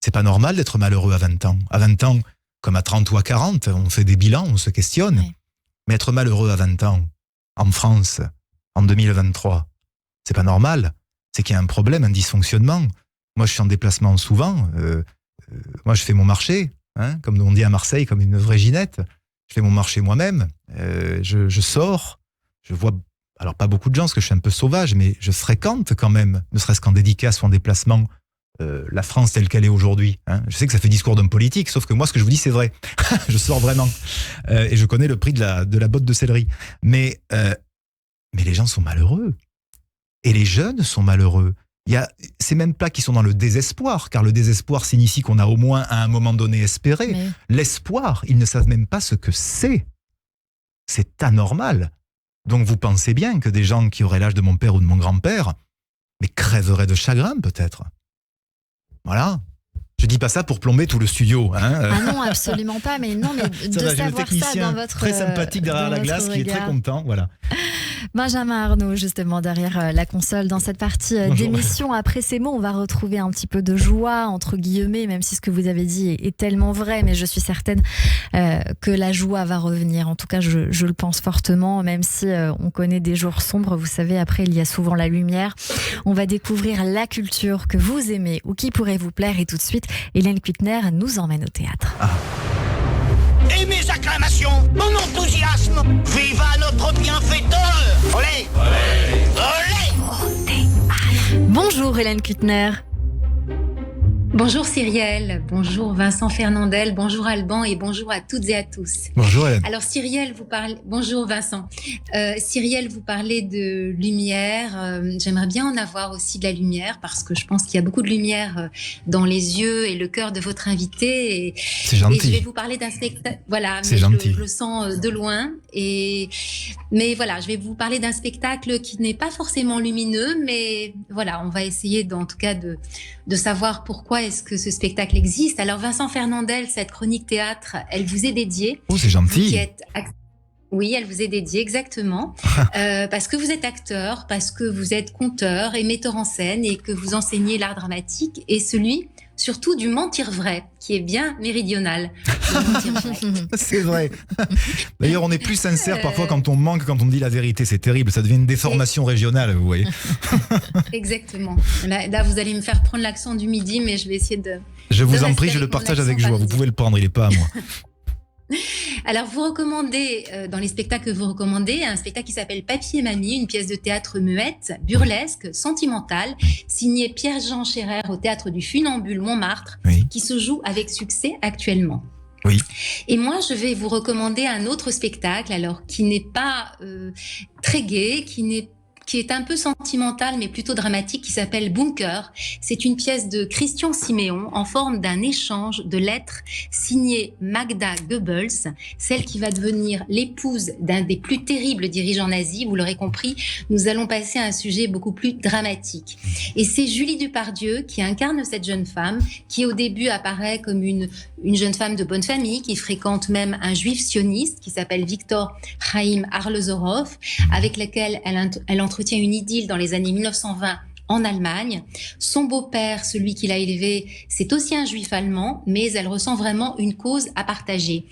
C'est pas normal d'être malheureux à 20 ans. À 20 ans, comme à 30 ou à 40, on fait des bilans, on se questionne. Oui. Mais être malheureux à 20 ans, en France, en 2023, c'est pas normal. C'est qu'il y a un problème, un dysfonctionnement. Moi, je suis en déplacement souvent. Moi, je fais mon marché, comme on dit à Marseille, comme une vraie Ginette. Je fais mon marché moi-même. Je sors. Je vois alors pas beaucoup de gens, parce que je suis un peu sauvage, mais je fréquente quand même, ne serait-ce qu'en dédicace ou en déplacement, la France telle qu'elle est aujourd'hui. Hein. Je sais que ça fait discours d'homme politique, sauf que moi, ce que je vous dis, c'est vrai. Je sors vraiment. Et je connais le prix de la botte de céleri. Mais les gens sont malheureux. Et les jeunes sont malheureux. C'est même pas qu'ils sont dans le désespoir, car le désespoir signifie qu'on a au moins à un moment donné espéré. Mais... l'espoir, ils ne savent même pas ce que c'est. C'est anormal. Donc vous pensez bien que des gens qui auraient l'âge de mon père ou de mon grand-père, mais crèveraient de chagrin peut-être. Voilà. Je dis pas ça pour plomber tout le studio. Hein. Ah non, absolument pas. Mais non, mais de savoir ça dans votre très sympathique derrière la glace, qui est très content. Voilà. Benjamin Arnault, justement, derrière la console, dans cette partie d'émission. Après ces mots, on va retrouver un petit peu de joie, entre guillemets, même si ce que vous avez dit est tellement vrai, mais je suis certaine que la joie va revenir. En tout cas, je le pense fortement, même si on connaît des jours sombres. Vous savez, après, il y a souvent la lumière. On va découvrir la culture que vous aimez ou qui pourrait vous plaire. Et tout de suite, Hélène Kuitner nous emmène au théâtre. Et mes acclamations, mon enthousiasme, vive à notre bienfaiteur. Olé, olé, olé. Bonjour Hélène Kuitner. Bonjour Cyrielle, bonjour Vincent Fernandel, bonjour Alban et bonjour à toutes et à tous. Bonjour Hélène. Alors Cyrielle, bonjour Vincent. Cyrielle, vous parlez de lumière. J'aimerais bien en avoir aussi de la lumière parce que je pense qu'il y a beaucoup de lumière dans les yeux et le cœur de votre invité. C'est gentil. Et je vais vous parler d'un spectacle. Voilà, c'est mais gentil. Je le sens de loin. Mais voilà, je vais vous parler d'un spectacle qui n'est pas forcément lumineux, mais voilà, on va essayer en tout cas de savoir pourquoi est-ce que ce spectacle existe. Alors Vincent Fernandel, cette chronique théâtre, elle vous est dédiée. Oh, c'est gentil. Oui, elle vous est dédiée, exactement. Parce que vous êtes acteur, parce que vous êtes conteur et metteur en scène et que vous enseignez l'art dramatique et celui, surtout, du mentir vrai, qui est bien méridional. C'est vrai. D'ailleurs, on est plus sincère parfois quand on manque, quand on dit la vérité. C'est terrible, ça devient une déformation régionale, vous voyez. Exactement. Là, vous allez me faire prendre l'accent du midi, mais je vais essayer de... Je vous en prie, je le partage avec joie. Vous pouvez le prendre, il n'est pas à moi. Alors, vous recommandez, dans les spectacles que vous recommandez, un spectacle qui s'appelle Papy et Mamie, une pièce de théâtre muette, burlesque, sentimentale, signée Pierre-Jean Scherer au Théâtre du Funambule Montmartre, oui, qui se joue avec succès actuellement. Oui. Et moi, je vais vous recommander un autre spectacle, alors qui n'est pas très gai, qui est un peu sentimental mais plutôt dramatique, qui s'appelle Bunker. C'est une pièce de Christian Siméon en forme d'un échange de lettres signée Magda Goebbels, celle qui va devenir l'épouse d'un des plus terribles dirigeants nazis. Vous l'aurez compris, nous allons passer à un sujet beaucoup plus dramatique. Et c'est Julie Dupardieu qui incarne cette jeune femme qui au début apparaît comme une jeune femme de bonne famille qui fréquente même un juif sioniste qui s'appelle Victor Chaim Arlozorov, avec lequel elle entretient une idylle dans les années 1920 en Allemagne. Son beau-père, celui qui l'a élevée, c'est aussi un juif allemand, mais elle ressent vraiment une cause à partager.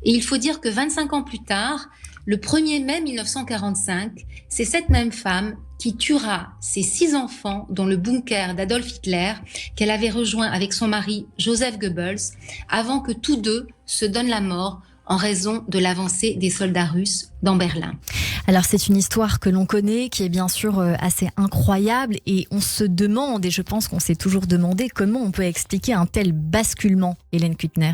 Et il faut dire que 25 ans plus tard, le 1er mai 1945, c'est cette même femme qui tuera ses 6 enfants dans le bunker d'Adolf Hitler qu'elle avait rejoint avec son mari Joseph Goebbels avant que tous deux se donnent la mort en raison de l'avancée des soldats russes dans Berlin. Alors c'est une histoire que l'on connaît, qui est bien sûr assez incroyable, et on se demande, et je pense qu'on s'est toujours demandé, comment on peut expliquer un tel basculement, Hélène Kuitner.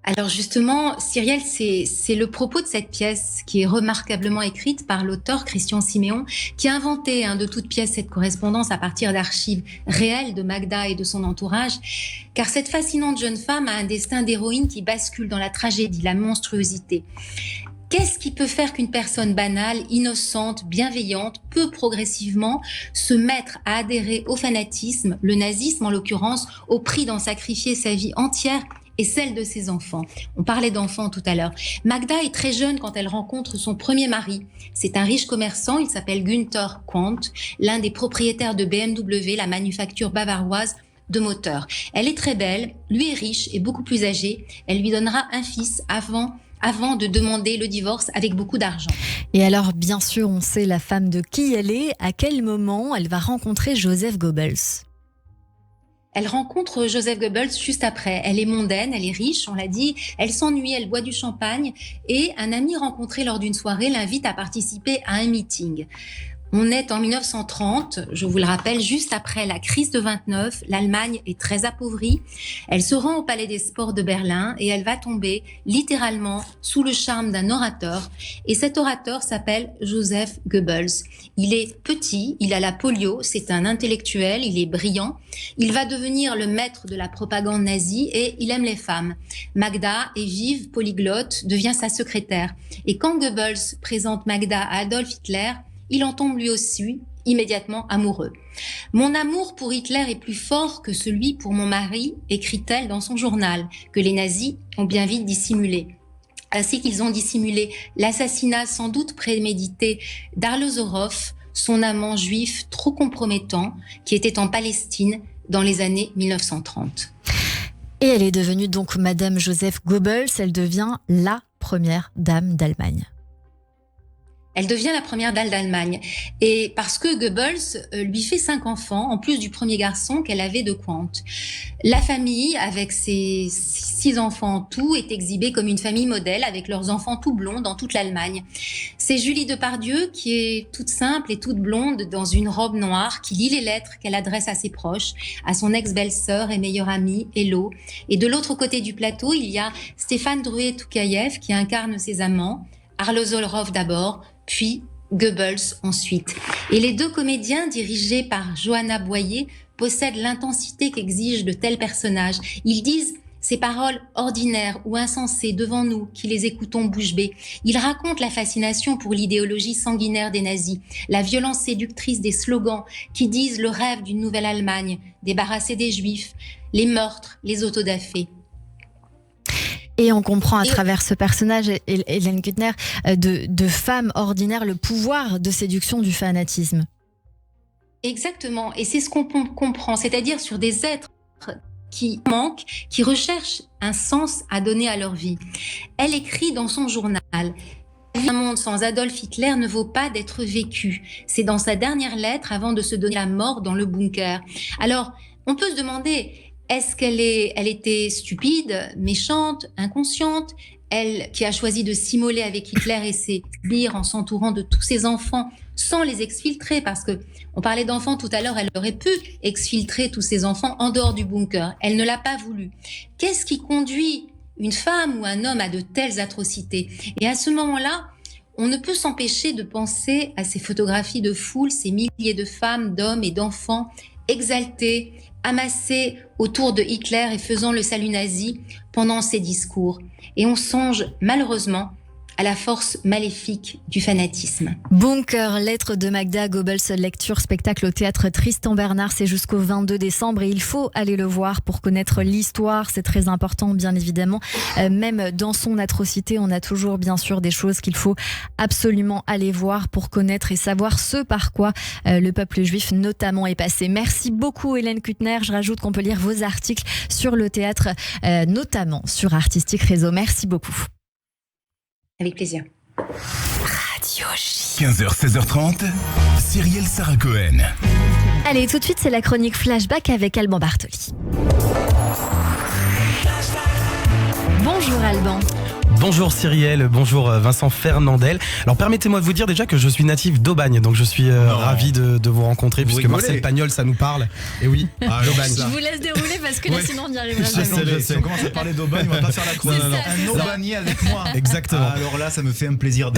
Alors justement, Cyrielle, c'est le propos de cette pièce qui est remarquablement écrite par l'auteur Christian Siméon, qui a inventé de toute pièce cette correspondance à partir d'archives réelles de Magda et de son entourage, car cette fascinante jeune femme a un destin d'héroïne qui bascule dans la tragédie, la monstruosité. Qu'est-ce qui peut faire qu'une personne banale, innocente, bienveillante peut progressivement se mettre à adhérer au fanatisme, le nazisme en l'occurrence, au prix d'en sacrifier sa vie entière et celle de ses enfants? On parlait d'enfants tout à l'heure. Magda est très jeune quand elle rencontre son premier mari. C'est un riche commerçant, il s'appelle Günther Quandt, l'un des propriétaires de BMW, la manufacture bavaroise de moteurs. Elle est très belle, lui est riche et beaucoup plus âgé. Elle lui donnera un fils avant de demander le divorce avec beaucoup d'argent. Et alors, bien sûr, on sait la femme de qui elle est. À quel moment elle va rencontrer Joseph Goebbels? Elle rencontre Joseph Goebbels juste après. Elle est mondaine, elle est riche, on l'a dit. Elle s'ennuie, elle boit du champagne. Et un ami rencontré lors d'une soirée l'invite à participer à un meeting. On est en 1930, je vous le rappelle, juste après la crise de 29. L'Allemagne est très appauvrie. Elle se rend au Palais des Sports de Berlin et elle va tomber littéralement sous le charme d'un orateur. Et cet orateur s'appelle Joseph Goebbels. Il est petit, il a la polio, c'est un intellectuel, il est brillant. Il va devenir le maître de la propagande nazie et il aime les femmes. Magda est vive, polyglotte, devient sa secrétaire. Et quand Goebbels présente Magda à Adolf Hitler, il en tombe lui aussi immédiatement amoureux. « Mon amour pour Hitler est plus fort que celui pour mon mari », écrit-elle dans son journal, que les nazis ont bien vite dissimulé. Ainsi qu'ils ont dissimulé l'assassinat sans doute prémédité d'Arlozorov, son amant juif trop compromettant, qui était en Palestine dans les années 1930. Et elle est devenue donc Madame Joseph Goebbels, elle devient la première dame d'Allemagne. Elle devient la première dame d'Allemagne. Et parce que Goebbels lui fait 5 enfants, en plus du premier garçon qu'elle avait de Quant. La famille, avec ses 6 enfants en tout, est exhibée comme une famille modèle, avec leurs enfants tout blonds dans toute l'Allemagne. C'est Julie Depardieu, qui est toute simple et toute blonde, dans une robe noire, qui lit les lettres qu'elle adresse à ses proches, à son ex-belle-sœur et meilleure amie, Hello. Et de l'autre côté du plateau, il y a Stéphane Drouet-Toukaïev, qui incarne ses amants, Arlozorov d'abord, puis Goebbels ensuite. Et les 2 comédiens, dirigés par Johanna Boyer, possèdent l'intensité qu'exigent de tels personnages. Ils disent ces paroles ordinaires ou insensées devant nous, qui les écoutons bouche bée. Ils racontent la fascination pour l'idéologie sanguinaire des nazis, la violence séductrice des slogans qui disent le rêve d'une nouvelle Allemagne, débarrassée des Juifs, les meurtres, les autodafés. Et on comprend à travers ce personnage, Hélène Kuttner, de femme ordinaire, le pouvoir de séduction du fanatisme. Exactement, et c'est ce qu'on comprend, c'est-à-dire sur des êtres qui manquent, qui recherchent un sens à donner à leur vie. Elle écrit dans son journal « Un monde sans Adolf Hitler ne vaut pas d'être vécu ». C'est dans sa dernière lettre avant de se donner la mort dans le bunker. Alors, on peut se demander... Est-ce qu'elle était stupide, méchante, inconsciente? Elle qui a choisi de s'immoler avec Hitler et ses sbires en s'entourant de tous ses enfants sans les exfiltrer, parce que on parlait d'enfants tout à l'heure, elle aurait pu exfiltrer tous ses enfants en dehors du bunker. Elle ne l'a pas voulu. Qu'est-ce qui conduit une femme ou un homme à de telles atrocités? Et à ce moment-là, on ne peut s'empêcher de penser à ces photographies de foule, ces milliers de femmes, d'hommes et d'enfants exaltés, amassés autour de Hitler et faisant le salut nazi pendant ses discours. Et on songe malheureusement à la force maléfique du fanatisme. Bunker, lettre de Magda Goebbels, lecture, spectacle au théâtre Tristan Bernard, c'est jusqu'au 22 décembre et il faut aller le voir pour connaître l'histoire, c'est très important bien évidemment. Même dans son atrocité, on a toujours bien sûr des choses qu'il faut absolument aller voir pour connaître et savoir ce par quoi le peuple juif notamment est passé. Merci beaucoup Hélène Kuttner, je rajoute qu'on peut lire vos articles sur le théâtre, notamment sur Artistique Réseau. Merci beaucoup. Avec plaisir. Radio J. 15h, 16h30, Cyrielle Sarah Cohen. Allez, tout de suite, c'est la chronique Flashback avec Alban Bartoli. Bonjour Alban. Bonjour Cyrielle, bonjour Vincent Fernandel. Alors permettez-moi de vous dire déjà que je suis natif d'Aubagne, donc je suis ravi de vous rencontrer puisque Marcel Pagnol ça nous parle. Et oui, d'Aubagne. Je vous laisse dérouler parce que là sinon on n'y arrivera jamais. Je sais. Si on commence à parler d'Aubagne, on va pas faire la chronique. Un Aubagnais avec moi. Exactement. Alors là, ça me fait un plaisir.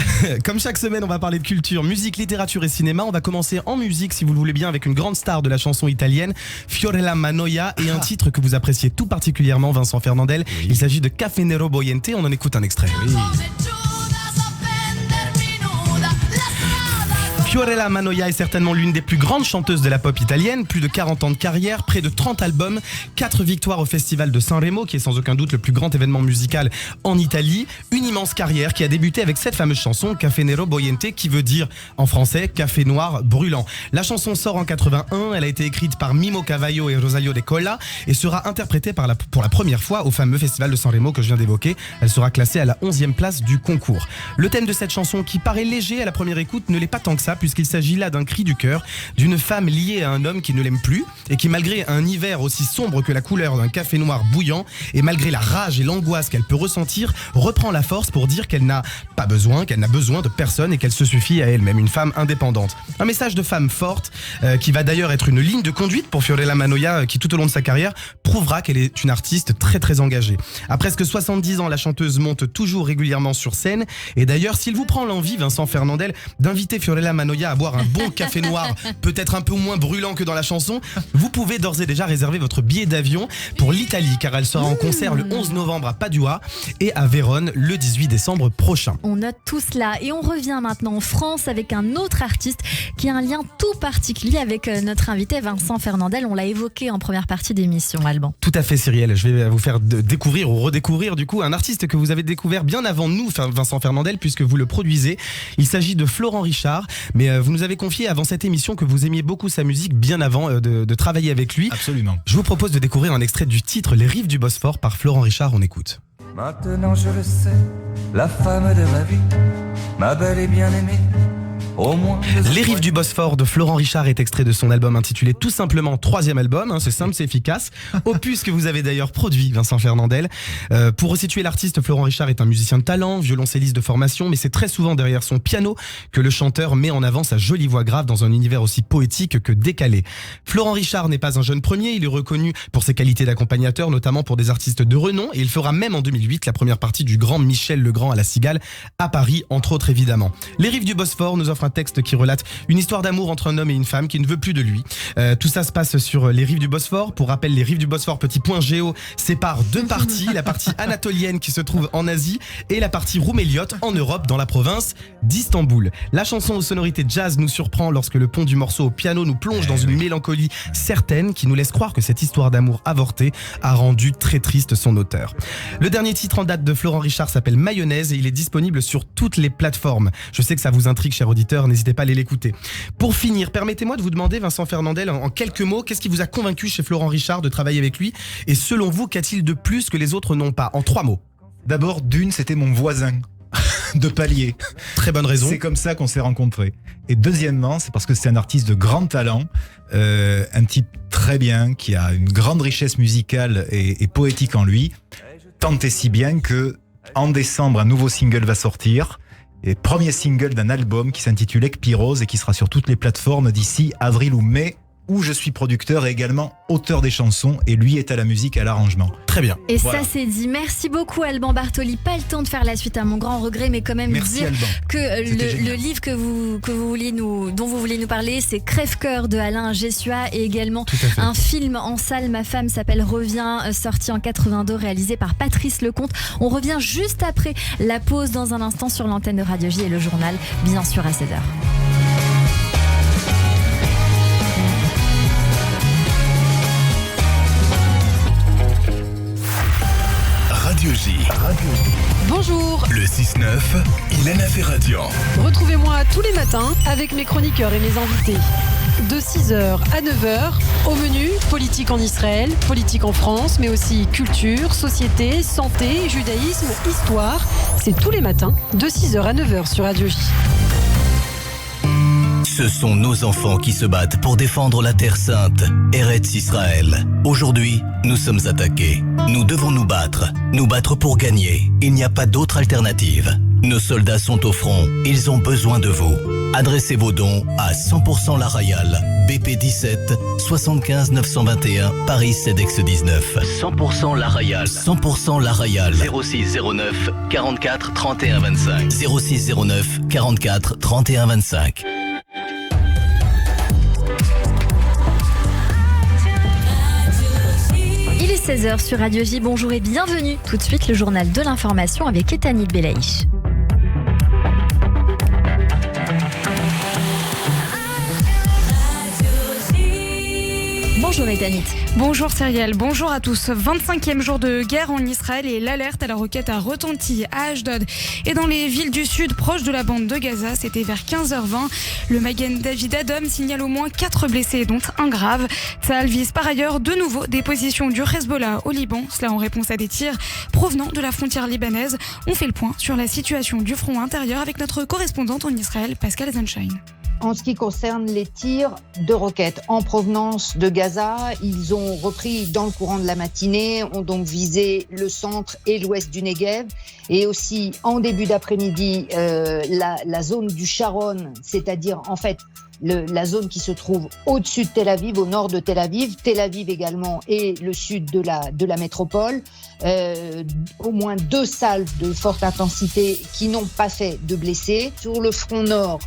Comme chaque semaine, on va parler de culture, musique, littérature et cinéma. On va commencer en musique, si vous le voulez bien, avec une grande star de la chanson italienne, Fiorella Mannoia, et un titre que vous appréciez tout particulièrement, Vincent Fernandel. Oui. Il s'agit de Café Nero Boiente. On en écoute un extrait. Oui. Fiorella Mannoia est certainement l'une des plus grandes chanteuses de la pop italienne, plus de 40 ans de carrière, près de 30 albums, 4 victoires au festival de Sanremo, qui est sans aucun doute le plus grand événement musical en Italie, une immense carrière qui a débuté avec cette fameuse chanson Café Nero Boiente, qui veut dire en français café noir brûlant. La chanson sort en 81, elle a été écrite par Mimo Cavallo et Rosario De Colla et sera interprétée pour la première fois au fameux festival de Sanremo que je viens d'évoquer. Elle sera classée à la 11e place du concours. Le thème de cette chanson, qui paraît léger à la première écoute, ne l'est pas tant que ça, puisqu'il s'agit là d'un cri du cœur d'une femme liée à un homme qui ne l'aime plus et qui, malgré un hiver aussi sombre que la couleur d'un café noir bouillant et malgré la rage et l'angoisse qu'elle peut ressentir, reprend la force pour dire qu'elle n'a pas besoin, qu'elle n'a besoin de personne et qu'elle se suffit à elle-même, une femme indépendante. Un message de femme forte qui va d'ailleurs être une ligne de conduite pour Fiorella Mannoia qui tout au long de sa carrière prouvera qu'elle est une artiste très très engagée. À presque 70 ans, la chanteuse monte toujours régulièrement sur scène et d'ailleurs s'il vous prend l'envie, Vincent Fernandel, d'inviter Fiorella Mannoia à boire un bon café noir, peut-être un peu moins brûlant que dans la chanson, vous pouvez d'ores et déjà réserver votre billet d'avion pour l'Italie car elle sera en concert le 11 novembre à Padua et à Vérone le 18 décembre prochain. On note tout cela et on revient maintenant en France avec un autre artiste qui a un lien tout particulier avec notre invité Vincent Fernandel. On l'a évoqué en première partie d'émission, Alban. Tout à fait, Cyrielle. Je vais vous faire découvrir ou redécouvrir du coup un artiste que vous avez découvert bien avant nous, Vincent Fernandel, puisque vous le produisez. Il s'agit de Florent Richard, mais vous nous avez confié avant cette émission que vous aimiez beaucoup sa musique bien avant de travailler avec lui. Absolument. Je vous propose de découvrir un extrait du titre Les Rives du Bosphore par Florent Richard. On écoute. Maintenant je le sais, la femme de ma vie, ma belle et bien-aimée. Les Rives du Bosphore de Florent Richard est extrait de son album intitulé tout simplement 3e album, c'est simple, c'est efficace. Opus que vous avez d'ailleurs produit, Vincent Fernandel. Pour resituer l'artiste, Florent Richard est un musicien de talent, violoncelliste de formation, mais c'est très souvent derrière son piano que le chanteur met en avant sa jolie voix grave dans un univers aussi poétique que décalé. Florent Richard n'est pas un jeune premier, il est reconnu pour ses qualités d'accompagnateur, notamment pour des artistes de renom, et il fera même en 2008 la première partie du grand Michel Legrand à la Cigale, à Paris, entre autres évidemment. Les Rives du Bosphore nous offre un texte qui relate une histoire d'amour entre un homme et une femme qui ne veut plus de lui. Tout ça se passe sur les Rives du Bosphore. Pour rappel, les Rives du Bosphore, petit point géo, sépare deux parties, la partie anatolienne qui se trouve en Asie et la partie rouméliot en Europe, dans la province d'Istanbul. La chanson aux sonorités jazz nous surprend lorsque le pont du morceau au piano nous plonge dans une mélancolie certaine qui nous laisse croire que cette histoire d'amour avortée a rendu très triste son auteur. Le dernier titre en date de Florent Richard s'appelle Mayonnaise et il est disponible sur toutes les plateformes. Je sais que ça vous intrigue, cher auditeur, n'hésitez pas à aller l'écouter. Pour finir, permettez-moi de vous demander, Vincent Fernandel, en quelques mots, qu'est-ce qui vous a convaincu chez Florent Richard de travailler avec lui et selon vous, qu'a-t-il de plus que les autres n'ont pas? En 3 mots. D'abord, c'était mon voisin de palier. Très bonne raison. C'est comme ça qu'on s'est rencontrés. Et deuxièmement, c'est parce que c'est un artiste de grand talent, un type très bien, qui a une grande richesse musicale et poétique en lui, tant et si bien que en décembre, un nouveau single va sortir. Et premier single d'un album qui s'intitule Ekpirose et qui sera sur toutes les plateformes d'ici avril ou mai, où je suis producteur et également auteur des chansons et lui est à la musique et à l'arrangement. Très bien. Et voilà. Ça c'est dit. Merci beaucoup Alban Bartoli. Pas le temps de faire la suite à mon grand regret, mais quand même merci, dire Alban. Que le livre dont vous vouliez nous parler, c'est Crève-cœur de Alain Gessua et également un film en salle. Ma femme s'appelle Revient, sorti en 82, réalisé par Patrice Lecomte. On revient juste après la pause dans un instant sur l'antenne de Radio J et le journal, bien sûr à 16h. Radio J. Bonjour. Le 6-9, Ilana Ferradian. Retrouvez-moi tous les matins avec mes chroniqueurs et mes invités. De 6h à 9h, au menu, politique en Israël, politique en France, mais aussi culture, société, santé, judaïsme, histoire. C'est tous les matins, de 6h à 9h sur Radio J. Ce sont nos enfants qui se battent pour défendre la Terre Sainte, Eretz Israël. Aujourd'hui, nous sommes attaqués. Nous devons nous battre pour gagner. Il n'y a pas d'autre alternative. Nos soldats sont au front, ils ont besoin de vous. Adressez vos dons à 100% La Royale, BP 17 75 921, Paris CEDEX 19. 100% La Royale, 100% La Royale. 06 09 44 31 25. 06 09 44 31 25. Il est 16h sur Radio J. Bonjour et bienvenue. Tout de suite, le journal de l'information avec Etanit Belaïch. Bonjour Etanit. Bonjour Cyrielle, bonjour à tous. 25e jour de guerre en Israël et l'alerte à la roquette a retenti à Ashdod et dans les villes du sud proches de la bande de Gaza. C'était vers 15h20. Le Magen David Adom signale au moins 4 blessés, dont un grave. Tsahal vise par ailleurs de nouveau des positions du Hezbollah au Liban, cela en réponse à des tirs provenant de la frontière libanaise. On fait le point sur la situation du front intérieur avec notre correspondante en Israël, Pascal Sunshine. En ce qui concerne les tirs de roquettes en provenance de Gaza, ils ont repris dans le courant de la matinée, ont donc visé le centre et l'ouest du Negev, et aussi en début d'après-midi la zone du Sharon, c'est-à-dire en fait la zone qui se trouve au-dessus de Tel Aviv, au nord de Tel Aviv également, et le sud de la métropole. Au moins 2 salves de forte intensité qui n'ont pas fait de blessés. Sur le front nord,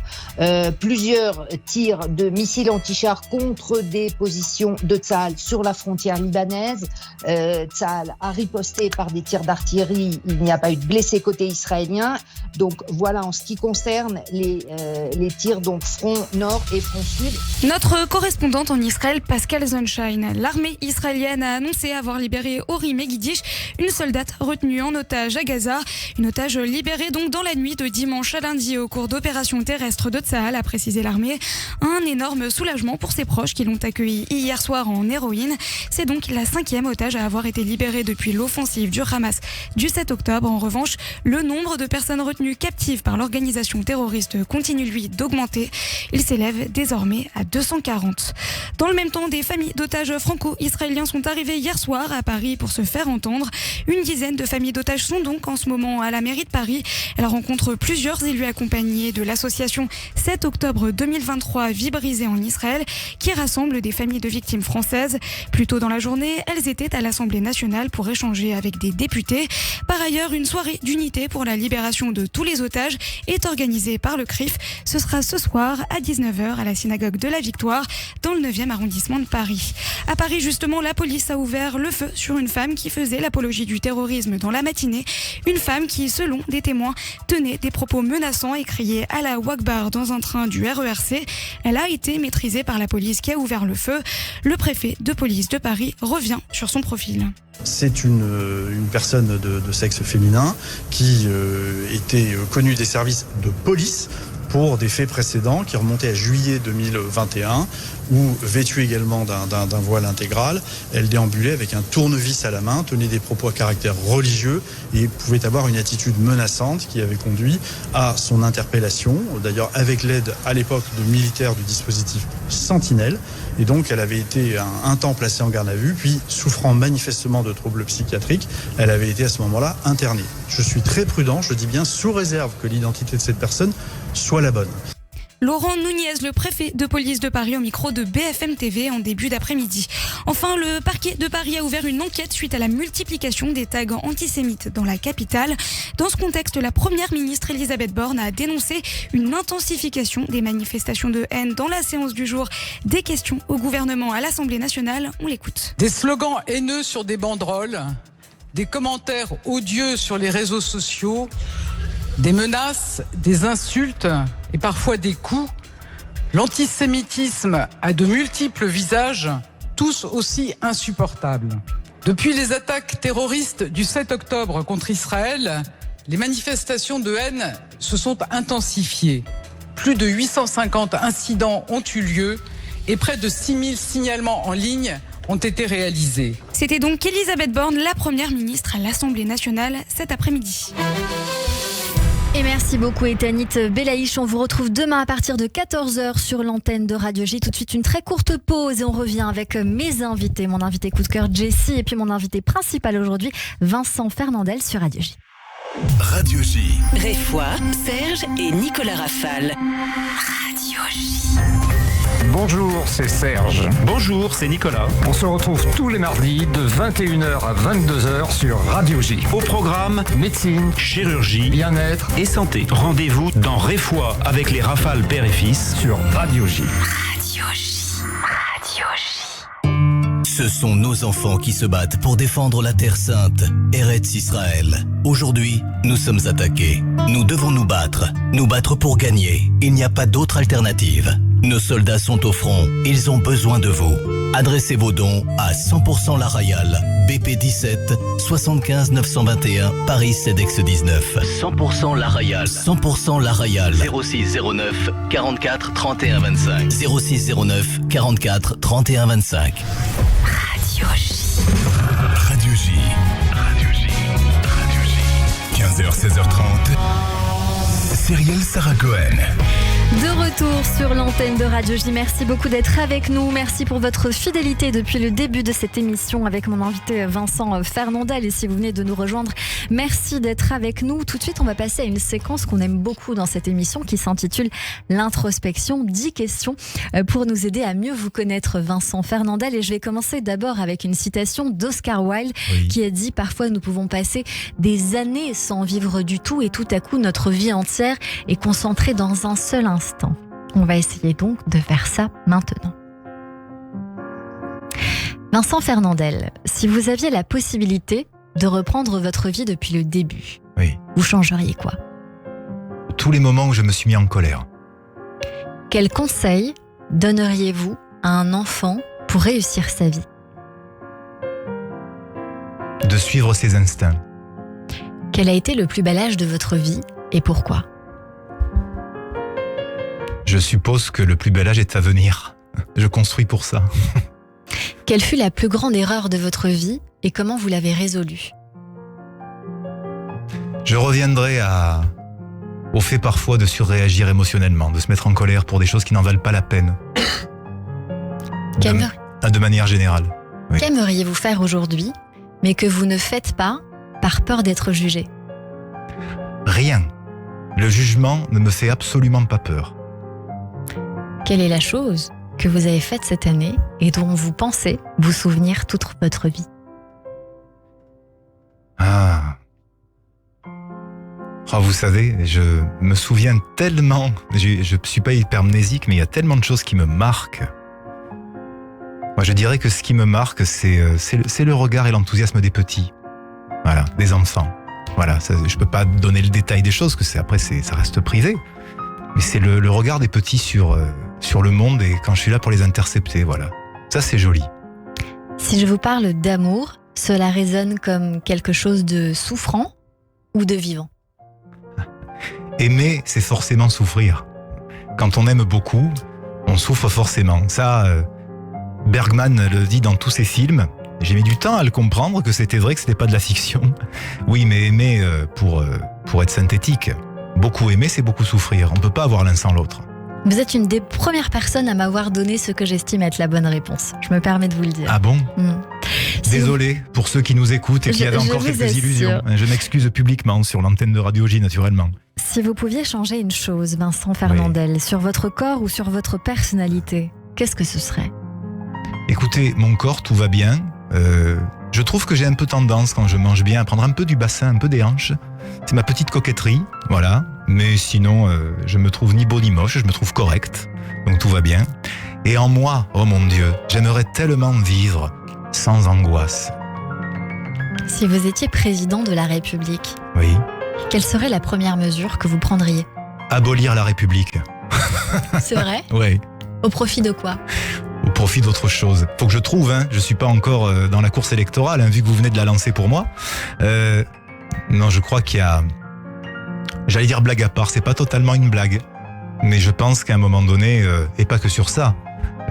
plusieurs tirs de missiles anti-chars contre des positions de Tsahal sur la frontière libanaise. Tsahal a riposté par des tirs d'artillerie. Il n'y a pas eu de blessés côté israélien. Donc voilà en ce qui concerne les tirs donc front nord et front sud. Notre correspondante en Israël, Pascal Sunshine. L'armée israélienne a annoncé avoir libéré Ori Megidish, une soldate retenue en otage à Gaza. Une otage libérée donc dans la nuit de dimanche à lundi au cours d'opérations terrestres de Tsahal, a précisé l'armée. Un énorme soulagement pour ses proches qui l'ont accueilli hier soir en héroïne. C'est donc la 5e otage à avoir été libérée depuis l'offensive du Hamas du 7 octobre. En revanche, le nombre de personnes retenues captives par l'organisation terroriste continue lui d'augmenter. Il s'élève désormais à 240. Dans le même temps, des familles d'otages franco-israéliens sont arrivées hier soir à Paris pour se faire entendre. Une dizaine de familles d'otages sont donc en ce moment à la mairie de Paris. Elles rencontrent plusieurs élus accompagnés de l'association 7 octobre 2023 Vie brisée en Israël, qui rassemble des familles de victimes françaises. Plus tôt dans la journée, elles étaient à l'Assemblée nationale pour échanger avec des députés. Par ailleurs, une soirée d'unité pour la libération de tous les otages est organisée par le CRIF. Ce sera ce soir à 19h à la synagogue de la Victoire, dans le 9e arrondissement de Paris. À Paris, justement, la police a ouvert le feu sur une femme qui faisait l'apologie du terrorisme dans la matinée. Une femme qui, selon des témoins, tenait des propos menaçants et criait Allahu Akbar dans un train du RERC. Elle a été maîtrisée par la police qui a ouvert le feu. Le préfet de police de Paris revient sur son profil. C'est une personne de sexe féminin qui était connue des services de police pour des faits précédents qui remontaient à juillet 2021, où, vêtue également d'un voile intégral, elle déambulait avec un tournevis à la main, tenait des propos à caractère religieux et pouvait avoir une attitude menaçante qui avait conduit à son interpellation, d'ailleurs avec l'aide à l'époque de militaires du dispositif Sentinelle. Et donc elle avait été un temps placée en garde à vue, puis souffrant manifestement de troubles psychiatriques, elle avait été à ce moment-là internée. Je suis très prudent, je dis bien sous réserve que l'identité de cette personne soit la bonne. Laurent Nunez, le préfet de police de Paris, au micro de BFM TV en début d'après-midi. Enfin, le parquet de Paris a ouvert une enquête suite à la multiplication des tags antisémites dans la capitale. Dans ce contexte, la première ministre Elisabeth Borne a dénoncé une intensification des manifestations de haine dans la séance du jour. Des questions au gouvernement à l'Assemblée nationale. On l'écoute. Des slogans haineux sur des banderoles, des commentaires odieux sur les réseaux sociaux, des menaces, des insultes et parfois des coups. L'antisémitisme a de multiples visages, tous aussi insupportables. Depuis les attaques terroristes du 7 octobre contre Israël, les manifestations de haine se sont intensifiées. Plus de 850 incidents ont eu lieu et près de 6000 signalements en ligne ont été réalisés. C'était donc Elisabeth Borne, la première ministre à l'Assemblée nationale cet après-midi. Et merci beaucoup Etanit Belaïch. On vous retrouve demain à partir de 14h sur l'antenne de Radio J. Tout de suite une très courte pause et on revient avec mes invités. Mon invité coup de cœur Jessie et puis mon invité principal aujourd'hui Vincent Fernandel sur Radio J. Radio J. Réfoy, Serge et Nicolas Rafale. Radio J. Bonjour, c'est Serge. Bonjour, c'est Nicolas. On se retrouve tous les mardis de 21h à 22h sur Radio J. Au programme, médecine, chirurgie, bien-être et santé. Rendez-vous dans Réfoy avec les Rafales père et fils sur Radio J. Radio J. Radio J. Ce sont nos enfants qui se battent pour défendre la Terre Sainte, Eretz Israël. Aujourd'hui, nous sommes attaqués. Nous devons nous battre pour gagner. Il n'y a pas d'autre alternative. Nos soldats sont au front, ils ont besoin de vous. Adressez vos dons à 100% La Royale, BP 17 75 921 Paris CEDEX 19. 100% La Royale. 100% La Royale. 06 09 44 31 25. 06 09 44 31 25. Radio J. Radio J. Radio J. Radio J. 15h, 16h30. Cyrielle Sarah Cohen. De retour sur l'antenne de Radio J. Merci beaucoup d'être avec nous. Merci pour votre fidélité depuis le début de cette émission avec mon invité Vincent Fernandel. Et si vous venez de nous rejoindre, merci d'être avec nous. Tout de suite, on va passer à une séquence qu'on aime beaucoup dans cette émission qui s'intitule l'introspection. 10 questions pour nous aider à mieux vous connaître, Vincent Fernandel. Et je vais commencer d'abord avec une citation d'Oscar Wilde qui a dit « Parfois, nous pouvons passer des années sans vivre du tout et tout à coup, notre vie entière est concentrée dans un seul instant. » On va essayer donc de faire ça maintenant. Vincent Fernandel, si vous aviez la possibilité de reprendre votre vie depuis le début, vous changeriez quoi ? Tous les moments où je me suis mis en colère. Quel conseil donneriez-vous à un enfant pour réussir sa vie ? De suivre ses instincts. Quel a été le plus bel âge de votre vie et pourquoi ? Je suppose que le plus bel âge est à venir. Je construis pour ça. Quelle fut la plus grande erreur de votre vie et comment vous l'avez résolue ? Je reviendrai au fait parfois de surréagir émotionnellement, de se mettre en colère pour des choses qui n'en valent pas la peine. De manière générale. Oui. Qu'aimeriez-vous faire aujourd'hui, mais que vous ne faites pas par peur d'être jugé ? Rien. Le jugement ne me fait absolument pas peur. Quelle est la chose que vous avez faite cette année et dont vous pensez vous souvenir toute votre vie ? Vous savez, je me souviens tellement, je ne suis pas hypermnésique, mais il y a tellement de choses qui me marquent. Moi, je dirais que ce qui me marque, c'est le regard et l'enthousiasme des petits. Voilà, des enfants. Voilà, ça, je ne peux pas donner le détail des choses, que ça reste privé. Mais c'est le regard des petits sur le monde et quand je suis là pour les intercepter, voilà. Ça, c'est joli. Si je vous parle d'amour, cela résonne comme quelque chose de souffrant ou de vivant ? Aimer, c'est forcément souffrir. Quand on aime beaucoup, on souffre forcément. Ça, Bergman le dit dans tous ses films. J'ai mis du temps à le comprendre, que c'était vrai, que c'était pas de la fiction. Oui, mais aimer pour être synthétique. Beaucoup aimer, c'est beaucoup souffrir. On ne peut pas avoir l'un sans l'autre. Vous êtes une des premières personnes à m'avoir donné ce que j'estime être la bonne réponse. Je me permets de vous le dire. Ah bon ? Désolé pour ceux qui nous écoutent et qui avaient encore quelques illusions. Je m'excuse publiquement sur l'antenne de Radio J, naturellement. Si vous pouviez changer une chose, Vincent Fernandel, sur votre corps ou sur votre personnalité, qu'est-ce que ce serait ? Écoutez, mon corps, tout va bien. Je trouve que j'ai un peu tendance, quand je mange bien, à prendre un peu du bassin, un peu des hanches. C'est ma petite coquetterie, voilà. Mais sinon, je me trouve ni beau ni moche, je me trouve correct. Donc tout va bien. Et en moi, oh mon Dieu, j'aimerais tellement vivre sans angoisse. Si vous étiez président de la République, quelle serait la première mesure que vous prendriez ? Abolir la République. C'est vrai ? Oui. Au profit de quoi ? Au profit d'autre chose. Faut que je trouve, je suis pas encore dans la course électorale, vu que vous venez de la lancer pour moi. Non, je crois qu'il y a... J'allais dire blague à part, c'est pas totalement une blague. Mais je pense qu'à un moment donné, et pas que sur ça,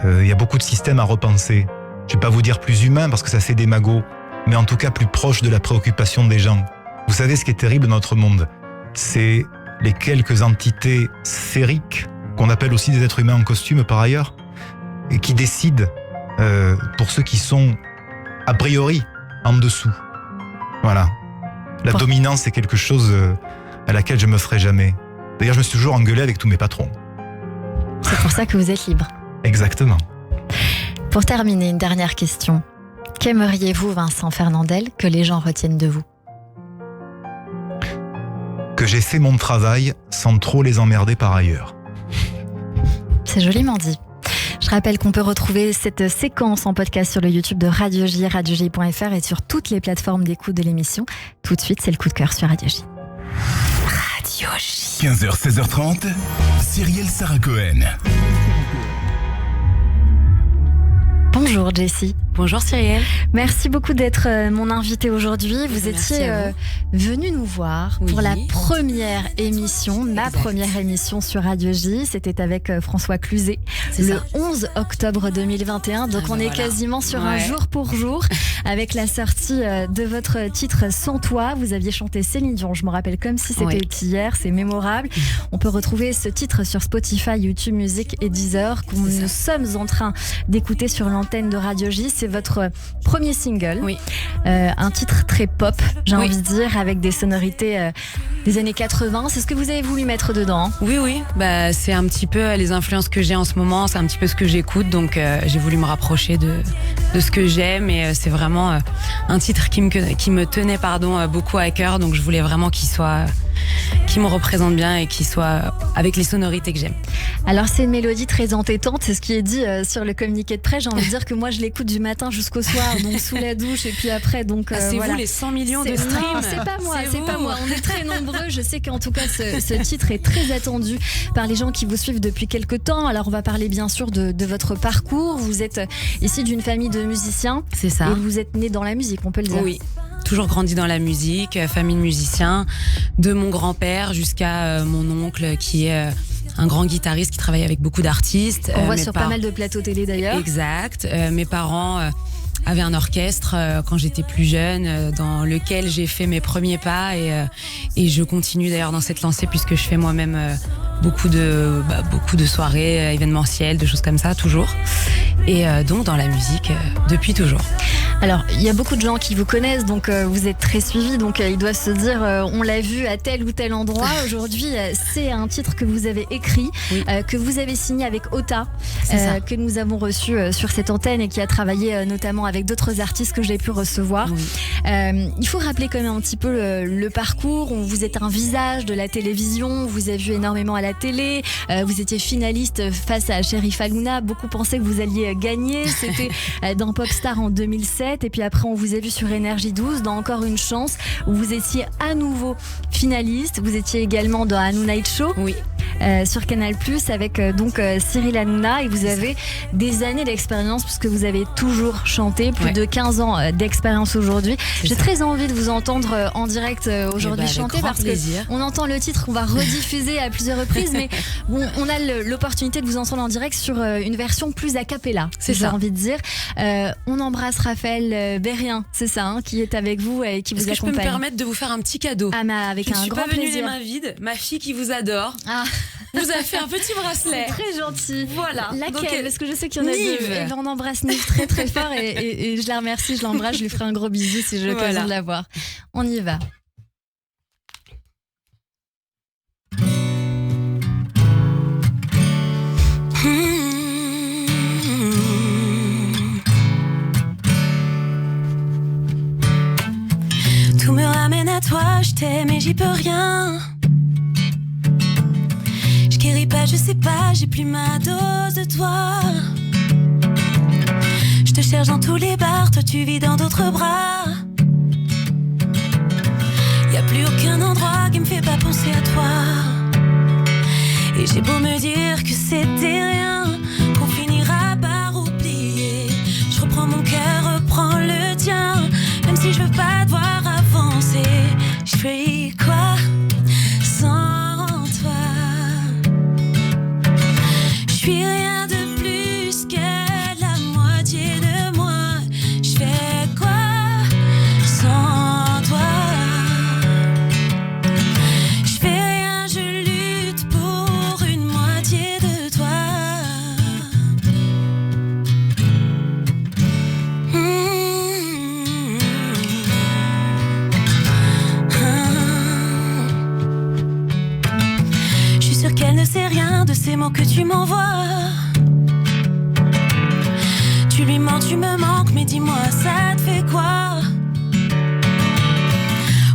il y a beaucoup de systèmes à repenser. Je vais pas vous dire plus humain parce que ça fait démago, mais en tout cas plus proche de la préoccupation des gens. Vous savez ce qui est terrible dans notre monde ? C'est les quelques entités sphériques, qu'on appelle aussi des êtres humains en costume par ailleurs, et qui décident pour ceux qui sont a priori en dessous. Voilà. La dominance est quelque chose à laquelle je me ferai jamais. D'ailleurs, je me suis toujours engueulé avec tous mes patrons. C'est pour ça que vous êtes libre. Exactement. Pour terminer, une dernière question. Qu'aimeriez-vous, Vincent Fernandel, que les gens retiennent de vous ? Que j'ai fait mon travail sans trop les emmerder par ailleurs. C'est joliment dit. Je rappelle qu'on peut retrouver cette séquence en podcast sur le YouTube de Radio J, radioj.fr et sur toutes les plateformes d'écoute de l'émission. Tout de suite, c'est le coup de cœur sur Radio J. Radio J. 15h, 16h30, Cyrielle Sarah Cohen. Bonjour Jessie. Bonjour Cyrielle. Merci beaucoup d'être mon invité aujourd'hui. Vous Merci étiez à vous. venu nous voir pour la première émission, ma première émission sur Radio J. C'était avec François Cluzet le 11 octobre 2021. Donc on est quasiment sur un jour pour jour avec la sortie de votre titre Sans toi. Vous aviez chanté Céline Dion, je me rappelle comme si c'était hier, c'est mémorable. On peut retrouver ce titre sur Spotify, YouTube Music et Deezer que nous sommes en train d'écouter sur l'antenne de Radio J. C'est votre premier single, un titre très pop, j'ai envie de dire, avec des sonorités des années 80. C'est ce que vous avez voulu mettre dedans? Oui, bah, c'est un petit peu les influences que j'ai en ce moment, c'est un petit peu ce que j'écoute, donc j'ai voulu me rapprocher de ce que j'aime, et c'est vraiment un titre qui me tenait beaucoup à cœur, donc je voulais vraiment qu'il me représente bien et qu'il soit avec les sonorités que j'aime. Alors c'est une mélodie très entêtante, c'est ce qui est dit sur le communiqué de presse. J'ai envie de dire que moi je l'écoute du matin jusqu'au soir, donc sous la douche et puis après, donc c'est voilà. vous les 100 millions de streams. Non, c'est pas moi, on est très nombreux. Je sais qu'en tout cas ce titre est très attendu par les gens qui vous suivent depuis quelques temps. Alors on va parler bien sûr de votre parcours. Vous êtes issu d'une famille de musiciens. C'est ça. Et vous êtes né dans la musique, on peut le dire. Oui. Toujours grandi dans la musique, famille de musiciens, de mon grand-père jusqu'à mon oncle qui est un grand guitariste qui travaille avec beaucoup d'artistes. On voit sur pas mal de plateaux télé d'ailleurs. Exact. Mes parents avaient un orchestre quand j'étais plus jeune, dans lequel j'ai fait mes premiers pas, et je continue d'ailleurs dans cette lancée puisque je fais moi-même beaucoup de soirées événementielles, de choses comme ça, toujours. Et donc dans la musique depuis toujours. Alors, il y a beaucoup de gens qui vous connaissent, donc vous êtes très suivis, donc ils doivent se dire on l'a vu à tel ou tel endroit. Aujourd'hui, c'est un titre que vous avez écrit, que vous avez signé avec Ota, que nous avons reçu sur cette antenne et qui a travaillé notamment avec d'autres artistes que j'ai pu recevoir. Il faut rappeler quand même un petit peu le parcours. Vous êtes un visage de la télévision, on vous a vu énormément à la télé, vous étiez finaliste face à Cherif Halouna. Beaucoup pensaient que vous alliez gagner, c'était dans Popstar en 2007. Et puis après on vous a vu sur Énergie 12 dans Encore une chance où vous étiez à nouveau finaliste. Vous étiez également dans Hanouna Night Show sur Canal+, avec donc Cyril Hanouna, et vous avez des années d'expérience puisque vous avez toujours chanté, plus de 15 ans d'expérience aujourd'hui. J'ai très envie de vous entendre en direct aujourd'hui chanter parce qu'on entend le titre qu'on va rediffuser à plusieurs reprises, mais bon, on a l'opportunité de vous entendre en direct sur une version plus a cappella, j'ai envie de dire. On embrasse Raphaël Bérien, c'est ça, qui est avec vous et qui vous accompagne. Est-ce que je peux me permettre de vous faire un petit cadeau? Avec un grand plaisir. Je ne suis pas venue les mains vides. Ma fille qui vous adore vous a fait un petit bracelet. C'est très gentil. Voilà. Laquelle? Parce que je sais qu'il y en a deux. Et ben on embrasse Nive très très fort et je la remercie, je l'embrasse, je lui ferai un gros bisou si j'ai l'occasion de la voir. On y va. Tout me ramène à toi, je t'aime et j'y peux rien. Je guéris pas, je sais pas, j'ai plus ma dose de toi. Je te cherche dans tous les bars, toi tu vis dans d'autres bras. Y'a plus aucun endroit qui me fait pas penser à toi. Et j'ai beau me dire que c'était rien, qu'on finira par oublier. Je reprends mon cœur, reprends le tien. Même si je veux pas te voir avancer, je fais quoi sans toi? Je suis rien de plus que la moitié de moi. Je fais quoi sans toi? Je fais rien, je lutte pour une moitié de toi. Je suis sûre qu'elle ne sait rien de ces mots que tu m'envoies. Tu lui mens, tu me manques, mais dis-moi, ça te fait quoi?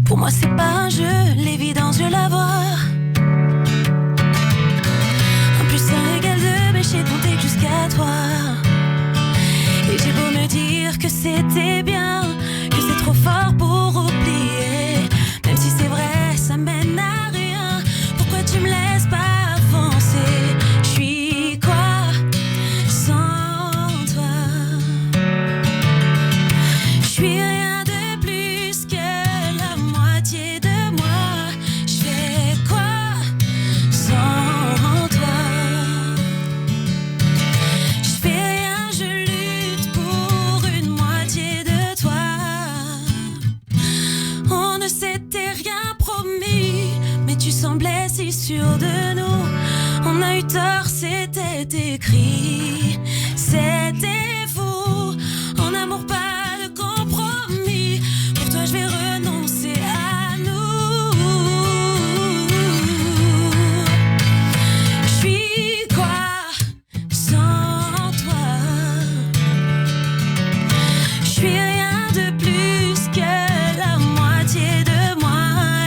Pour moi c'est pas un jeu, l'évidence je la vois. En plus un égal de mais j'ai compté jusqu'à toi. Et j'ai beau me dire que c'était bien, que c'est trop fort pour oublier. Même si c'est vrai, ça mène à rien. Pourquoi tu me laisses pas avancer? Je suis quoi sans toi? eu tort, c'était écrit. C'était fou, en amour pas de compromis. Pour toi je vais renoncer à nous. Je suis quoi sans toi? Je suis rien de plus que la moitié de moi.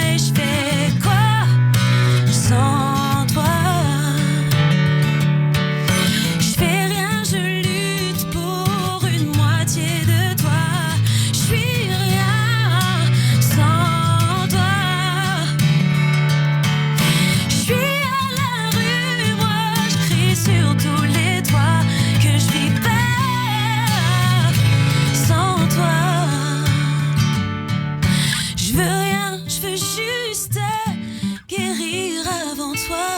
Et je fais quoi sans toi? Je fais rien, je lutte pour une moitié de toi. Je suis rien sans toi. Je suis à la rue, moi je crie sur tous les toits que je vis pas sans toi. Je veux rien, je veux juste guérir avant toi.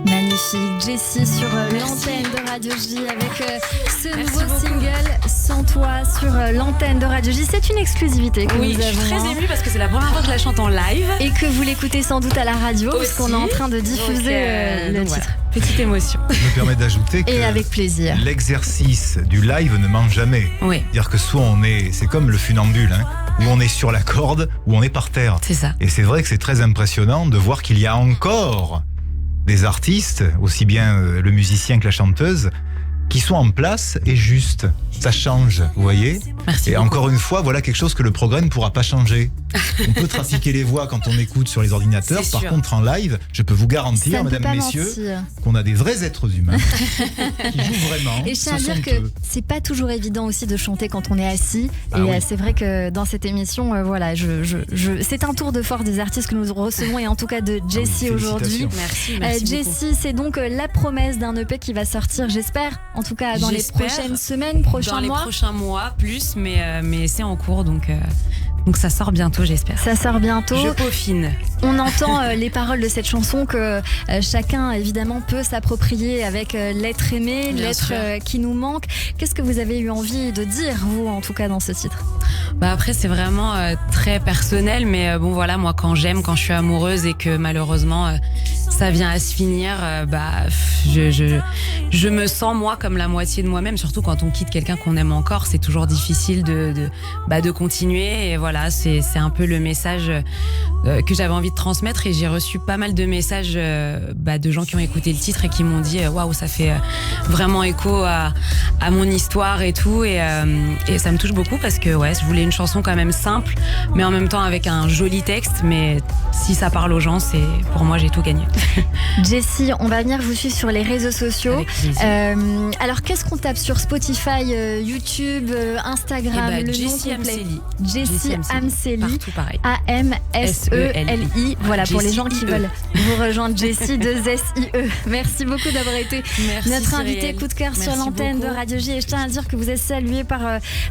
Magnifique, Jessie sur l'antenne de Radio J avec ce nouveau single Sans toi sur l'antenne de Radio J. C'est une exclusivité que Oui, nous je suis avons. très émue parce que c'est la première fois que je la chante en live. Et que vous l'écoutez sans doute à la radio, Aussi. parce qu'on est en train de diffuser le donc titre. voilà. Petite émotion. Je me permets d'ajouter que Et avec plaisir. l'exercice du live ne manque jamais. Oui. C'est-à-dire que soit c'est comme le funambule, hein, où on est sur la corde, ou on est par terre. C'est ça. Et c'est vrai que c'est très impressionnant de voir qu'il y a encore des artistes, aussi bien le musicien que la chanteuse, qui sont en place et juste. Ça change, vous voyez. Merci Et beaucoup. encore une fois, voilà quelque chose que le progrès ne pourra pas changer. On peut trafiquer les voix quand on écoute sur les ordinateurs. C'est Par sûr. contre, en live, je peux vous garantir, Ça ne peut mesdames, pas messieurs, mentir. qu'on a des vrais êtres humains qui jouent vraiment. Et je tiens à Ce dire sont que eux. c'est pas toujours évident aussi de chanter quand on est assis. Ah et oui. c'est vrai que dans cette émission, voilà, c'est un tour de force des artistes que nous recevons et en tout cas de Jessie aujourd'hui. Merci, merci beaucoup. Jessie, c'est donc la promesse d'un EP qui va sortir, j'espère, en tout cas dans les J'espère. prochaines semaines, prochains Dans les mois. prochains mois, plus, mais c'est en cours, donc ça sort bientôt, j'espère. Ça sort bientôt. Je peaufine. On entend les paroles de cette chanson que chacun évidemment peut s'approprier avec l'être aimé, Bien l'être sûr. qui nous manque. Qu'est-ce que vous avez eu envie de dire, vous, en tout cas, dans ce titre? Bah après, c'est vraiment très personnel, mais bon voilà, moi quand j'aime, quand je suis amoureuse et que malheureusement ça vient à se finir, je me sens moi comme la moitié de moi-même, surtout quand on quitte quelqu'un qu'on aime encore, c'est toujours difficile de continuer. Et voilà, c'est un peu le message que j'avais envie de transmettre, et j'ai reçu pas mal de messages de gens qui ont écouté le titre et qui m'ont dit waouh, ça fait vraiment écho à mon histoire et tout, et ça me touche beaucoup parce que ouais, je voulais une chanson quand même simple, mais en même temps avec un joli texte, mais si ça parle aux gens, c'est pour moi j'ai tout gagné. Jessie, on va venir vous suivre sur les réseaux sociaux. Avec plaisir. Alors qu'est-ce qu'on tape sur Spotify, YouTube, Instagram, Eh ben, le Jessie nom complet? Amseli. Jessie Amseli. Partout pareil. A-M-S-E-L-I. Voilà, pour les gens qui Jessie veulent vous rejoindre. Jessie 2-S-I-E. Merci beaucoup d'avoir été Merci, notre invité Cyrielle. coup de cœur sur Merci l'antenne de beaucoup. Radio J. Et je tiens à dire que vous êtes salué par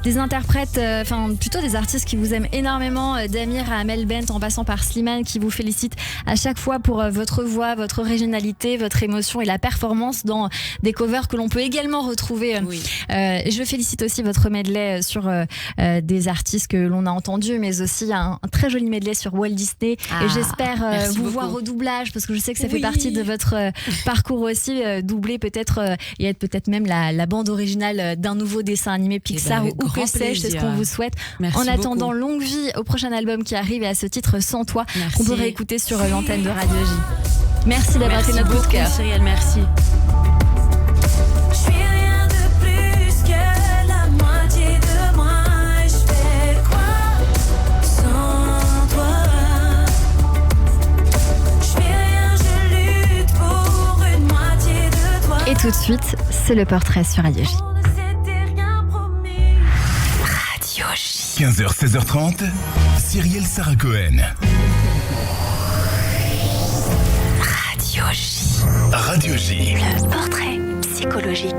des interprètes, enfin plutôt des artistes qui vous aiment énormément, d'Amir à Amel Bent en passant par Slimane, qui vous félicite à chaque fois pour votre voix, votre originalité, votre émotion et la performance dans des covers que l'on peut également retrouver. Et je félicite aussi votre medley sur des artistes que l'on a entendus, mais aussi un très joli medley sur Walt Disney. Ah, et j'espère merci vous beaucoup. voir au doublage, parce que je sais que ça fait Oui. partie de votre parcours aussi, doubler peut-être et être peut-être même la bande originale d'un nouveau dessin animé Pixar avec ou que grand sais-je, c'est ce plaisir. qu'on vous souhaite. Merci En attendant, beaucoup. longue vie au prochain album qui arrive et à ce titre Sans toi, Merci. qu'on peut réécouter sur l'antenne de Radio J. Merci d'avoir été notre coup de beaucoup, cœur. Cyrielle, merci. Je suis rien de plus que la moitié de moi. Et je fais quoi sans toi? Je fais rien, je lutte pour une moitié de toi. Et tout de suite, c'est le portrait sur Radio J. Radio J. 15h, 16h30, Cyrielle Sarah Cohen. Radio J. Radio J. Le portrait psychologique.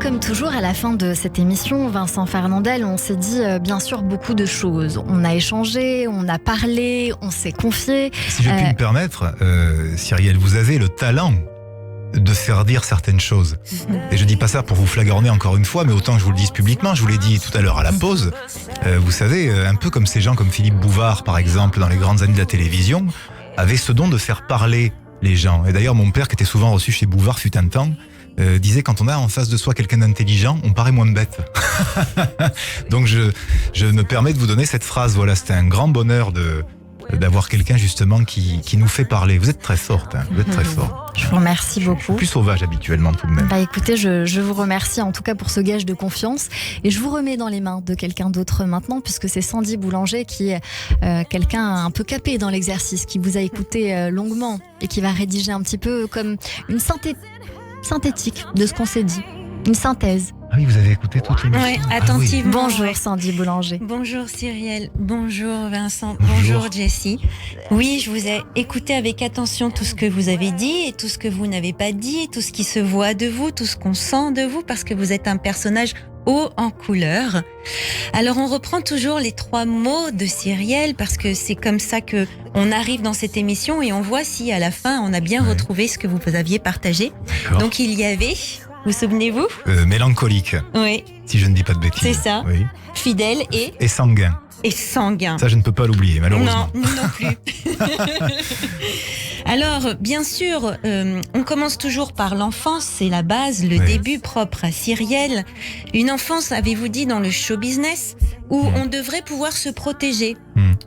Comme toujours, à la fin de cette émission, Vincent Fernandel, on s'est dit bien sûr beaucoup de choses. On a échangé, on a parlé, on s'est confié. Si je puis me permettre, Cyrielle, vous avez le talent de faire dire certaines choses. Et je dis pas ça pour vous flagorner encore une fois, mais autant que je vous le dise publiquement, je vous l'ai dit tout à l'heure à la pause, vous savez, un peu comme ces gens comme Philippe Bouvard, par exemple, dans les grandes années de la télévision, avaient ce don de faire parler les gens. Et d'ailleurs, mon père, qui était souvent reçu chez Bouvard fut un temps, disait quand on a en face de soi quelqu'un d'intelligent, on paraît moins bête. Donc je me permets de vous donner cette phrase. Voilà, c'était un grand bonheur d'avoir quelqu'un justement qui nous fait parler. Vous êtes très forte, vous êtes très forte. Je vous remercie beaucoup. Plus sauvage habituellement tout de même. Écoutez, je vous remercie en tout cas pour ce gage de confiance et je vous remets dans les mains de quelqu'un d'autre maintenant puisque c'est Sandy Boulanger qui est quelqu'un un peu capé dans l'exercice, qui vous a écouté longuement et qui va rédiger un petit peu comme une synthétique de ce qu'on s'est dit, une synthèse. Ah oui, vous avez écouté toute l'émission. Oui, attentivement. Bonjour Sandy Boulanger. Bonjour Cyrielle, bonjour Vincent, bonjour Jessie. Oui, je vous ai écouté avec attention tout ce que vous avez dit et tout ce que vous n'avez pas dit, tout ce qui se voit de vous, tout ce qu'on sent de vous, parce que vous êtes un personnage haut en couleur. Alors on reprend toujours les 3 mots de Cyrielle parce que c'est comme ça que on arrive dans cette émission et on voit si à la fin on a bien retrouvé ce que vous aviez partagé. Donc il y avait... Vous souvenez-vous ? Mélancolique. Oui. Si je ne dis pas de bêtises. C'est ça. Oui. Fidèle et sanguin. Et sanguin. Ça, je ne peux pas l'oublier, malheureusement. Non, nous non plus. Alors, bien sûr, on commence toujours par l'enfance, c'est la base, le début propre à Cyrielle. Une enfance, avez-vous dit, dans le show business, où on devrait pouvoir se protéger,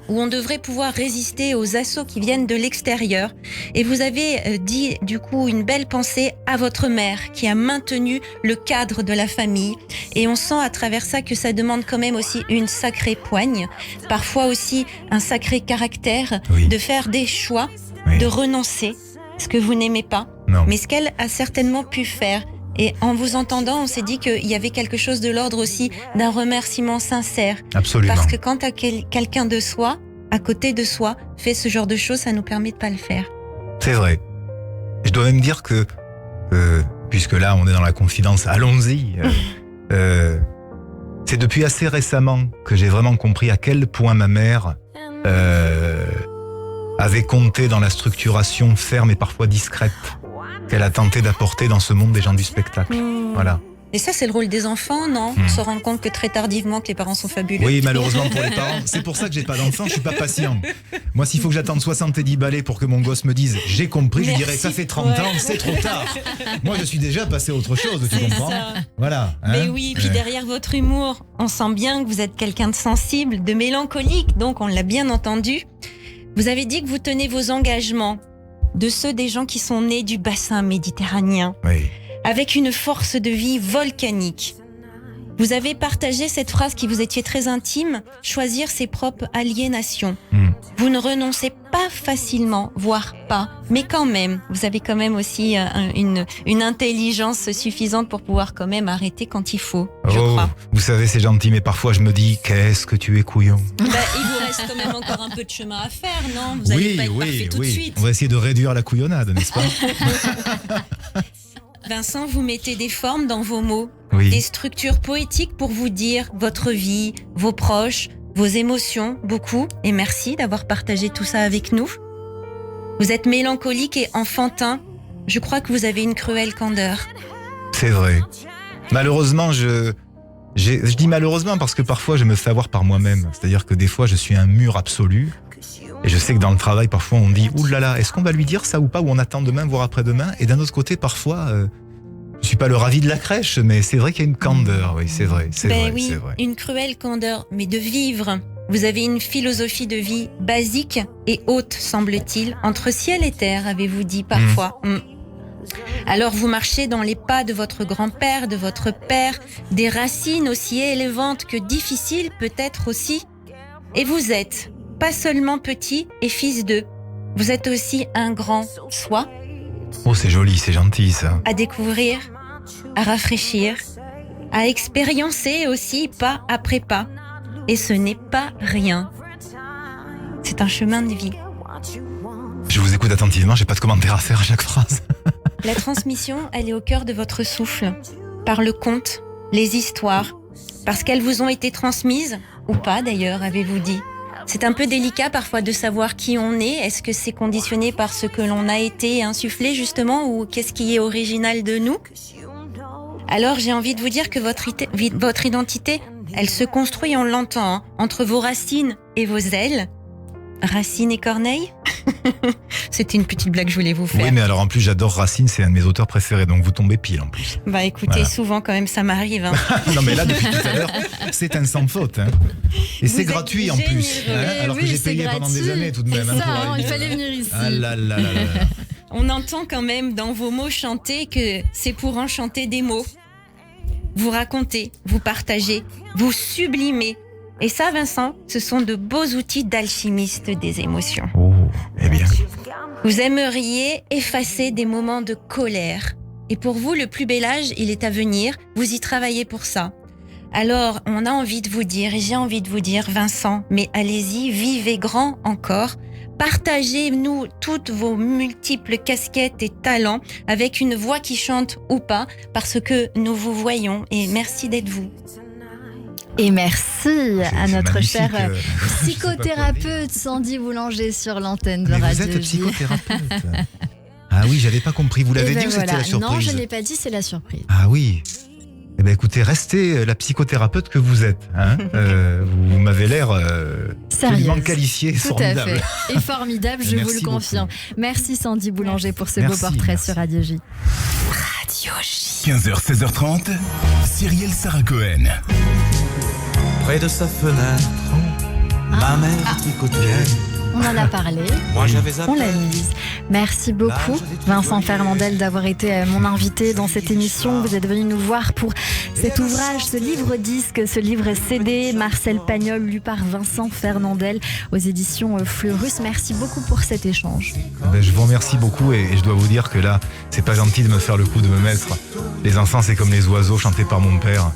où on devrait pouvoir résister aux assauts qui viennent de l'extérieur. Et vous avez dit, du coup, une belle pensée à votre mère, qui a maintenu le cadre de la famille. Et on sent à travers ça que ça demande quand même aussi une sacrée poigne, parfois aussi un sacré caractère, de faire des choix, de renoncer à ce que vous n'aimez pas, mais ce qu'elle a certainement pu faire. Et en vous entendant, on s'est dit qu'il y avait quelque chose de l'ordre aussi d'un remerciement sincère. Absolument. Parce que quand quelqu'un de soi, à côté de soi, fait ce genre de choses, ça nous permet de pas le faire. C'est vrai. Je dois même dire que, puisque là on est dans la confidence, allons-y. C'est depuis assez récemment que j'ai vraiment compris à quel point ma mère avait compté dans la structuration ferme et parfois discrète qu'elle a tenté d'apporter dans ce monde des gens du spectacle. Voilà. Et ça, c'est le rôle des enfants, non ? On se rend compte que très tardivement que les parents sont fabuleux. Oui, malheureusement pour les parents. C'est pour ça que j'ai pas d'enfant, je suis pas patient. Moi, s'il faut que j'attende 70 balais pour que mon gosse me dise « j'ai compris », je dirais « ça fait 30 ans, c'est trop tard ». Moi, je suis déjà passé à autre chose, tu comprends ? Voilà. Hein. Mais oui, puis derrière votre humour, on sent bien que vous êtes quelqu'un de sensible, de mélancolique, donc on l'a bien entendu. Vous avez dit que vous tenez vos engagements de ceux des gens qui sont nés du bassin méditerranéen, avec une force de vie volcanique. Vous avez partagé cette phrase qui vous étiez très intime, choisir ses propres aliénations. Vous ne renoncez pas facilement, voire pas, mais quand même, vous avez quand même aussi une intelligence suffisante pour pouvoir quand même arrêter quand il faut, je crois. Vous savez, c'est gentil, mais parfois je me dis, qu'est-ce que tu es couillon. Il vous reste quand même encore un peu de chemin à faire, non ? Vous n'allez pas être parfait tout de suite. On va essayer de réduire la couillonnade, n'est-ce pas ? Vincent, vous mettez des formes dans vos mots, des structures poétiques pour vous dire votre vie, vos proches, vos émotions, beaucoup, et merci d'avoir partagé tout ça avec nous. Vous êtes mélancolique et enfantin, je crois que vous avez une cruelle candeur. C'est vrai. Malheureusement, je dis malheureusement parce que parfois je me fais avoir par moi-même, c'est-à-dire que des fois je suis un mur absolu, et je sais que dans le travail parfois on dit « Ouh là là, est-ce qu'on va lui dire ça ou pas, ou on attend demain, voire après-demain ?» Et d'un autre côté parfois... Je suis pas le ravi de la crèche, mais c'est vrai qu'il y a une candeur, oui, c'est vrai, c'est vrai. Une cruelle candeur, mais de vivre. Vous avez une philosophie de vie basique et haute, semble-t-il, entre ciel et terre, avez-vous dit parfois. Alors vous marchez dans les pas de votre grand-père, de votre père, des racines aussi élevantes que difficiles peut-être aussi. Et vous êtes pas seulement petit et fils d'eux, vous êtes aussi un grand soi. Oh, c'est joli, c'est gentil ça. À découvrir, à rafraîchir, à expériencer aussi pas après pas. Et ce n'est pas rien. C'est un chemin de vie. Je vous écoute attentivement, j'ai pas de commentaire à faire à chaque phrase. La transmission, elle est au cœur de votre souffle. Par le conte, les histoires, parce qu'elles vous ont été transmises, ou pas d'ailleurs, avez-vous dit. C'est un peu délicat parfois de savoir qui on est. Est-ce que c'est conditionné par ce que l'on a été insufflé justement, ou qu'est-ce qui est original de nous ? Alors j'ai envie de vous dire que votre identité, elle se construit, on l'entend, entre vos racines et vos ailes. Racine et Corneille ? C'était une petite blague que je voulais vous faire. Oui, mais alors en plus, j'adore Racine, c'est un de mes auteurs préférés, donc vous tombez pile en plus. Bah écoutez, Voilà. souvent quand même ça m'arrive. Hein. Non, mais là, depuis tout à l'heure, c'est un sans faute. Hein. Et c'est êtes gratuit en plus. généreux. Alors que Oui, j'ai c'est payé pendant des gratuit. années tout de même. C'est ça, pour aller il venir. fallait venir ici. Ah là là là là. On entend quand même dans vos mots chantés que c'est pour enchanter des mots. Vous racontez, vous partagez, vous sublimez. Et ça, Vincent, ce sont de beaux outils d'alchimiste des émotions. Oh, eh bien. Vous aimeriez effacer des moments de colère. Et pour vous, le plus bel âge, il est à venir. Vous y travaillez pour ça. Alors, on a envie de vous dire, et j'ai envie de vous dire, Vincent, mais allez-y, vivez grand encore. Partagez-nous toutes vos multiples casquettes et talents avec une voix qui chante ou pas, parce que nous vous voyons et merci d'être vous. Et merci à notre magnifique, chère je psychothérapeute Sandy Boulanger sur l'antenne de Mais vous Radio êtes J. psychothérapeute. Ah oui, j'avais pas compris. Vous l'avez Eh ben dit ou c'était voilà. la surprise? Non, je ne l'ai pas dit, c'est la surprise. Ah oui. Eh bien écoutez, restez la psychothérapeute que vous êtes. Hein. Vous m'avez l'air absolument Sérieuse. qualifiée, Tout formidable. à fait. Et formidable, je Merci vous le confirme. Merci Sandy Boulanger pour ce Merci, beau portrait merci. sur Radio J. Radio J. 15h, 16h30, Cyrielle Sarah Cohen. Près de sa fenêtre, ma mère tricotait. On en a parlé, Moi j'avais on appelé. l'a mise. Merci beaucoup Vincent Fernandel d'avoir été mon invité dans cette émission. Vous êtes venu nous voir pour cet ouvrage, ce livre-disque, ce livre CD, Marcel Pagnol, lu par Vincent Fernandel aux éditions Fleurus. Merci beaucoup pour cet échange. Ben, je vous remercie beaucoup et je dois vous dire que là, c'est pas gentil de me faire le coup de me mettre. Les enfants, c'est comme les oiseaux chantés par mon père.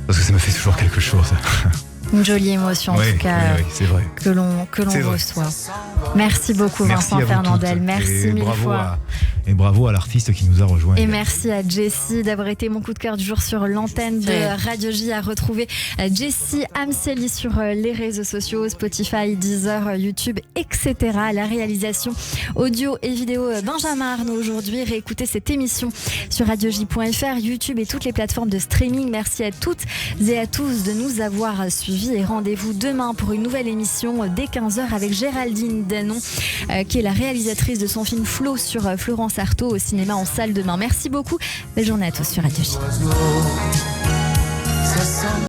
Parce que ça me fait toujours quelque chose. Une jolie émotion en Oui, tout cas oui, c'est vrai. que l'on C'est vrai. reçoit. Merci beaucoup Merci Vincent à vous Fernandel. toutes. Merci Et mille bravo fois. Et bravo à l'artiste qui nous a rejoints. Et merci à Jessie d'avoir été mon coup de cœur du jour sur l'antenne de Radio J. À retrouver Jessie Amseli sur les réseaux sociaux, Spotify, Deezer, YouTube, etc. À la réalisation audio et vidéo, Benjamin Arnaud aujourd'hui. Réécoutez cette émission sur radioj.fr, YouTube et toutes les plateformes de streaming. Merci à toutes et à tous de nous avoir suivis et rendez-vous demain pour une nouvelle émission dès 15h avec Géraldine Danon qui est la réalisatrice de son film Flo sur Florence Artaud au cinéma en salle demain. Merci beaucoup. Belle journée à tous sur Radio J.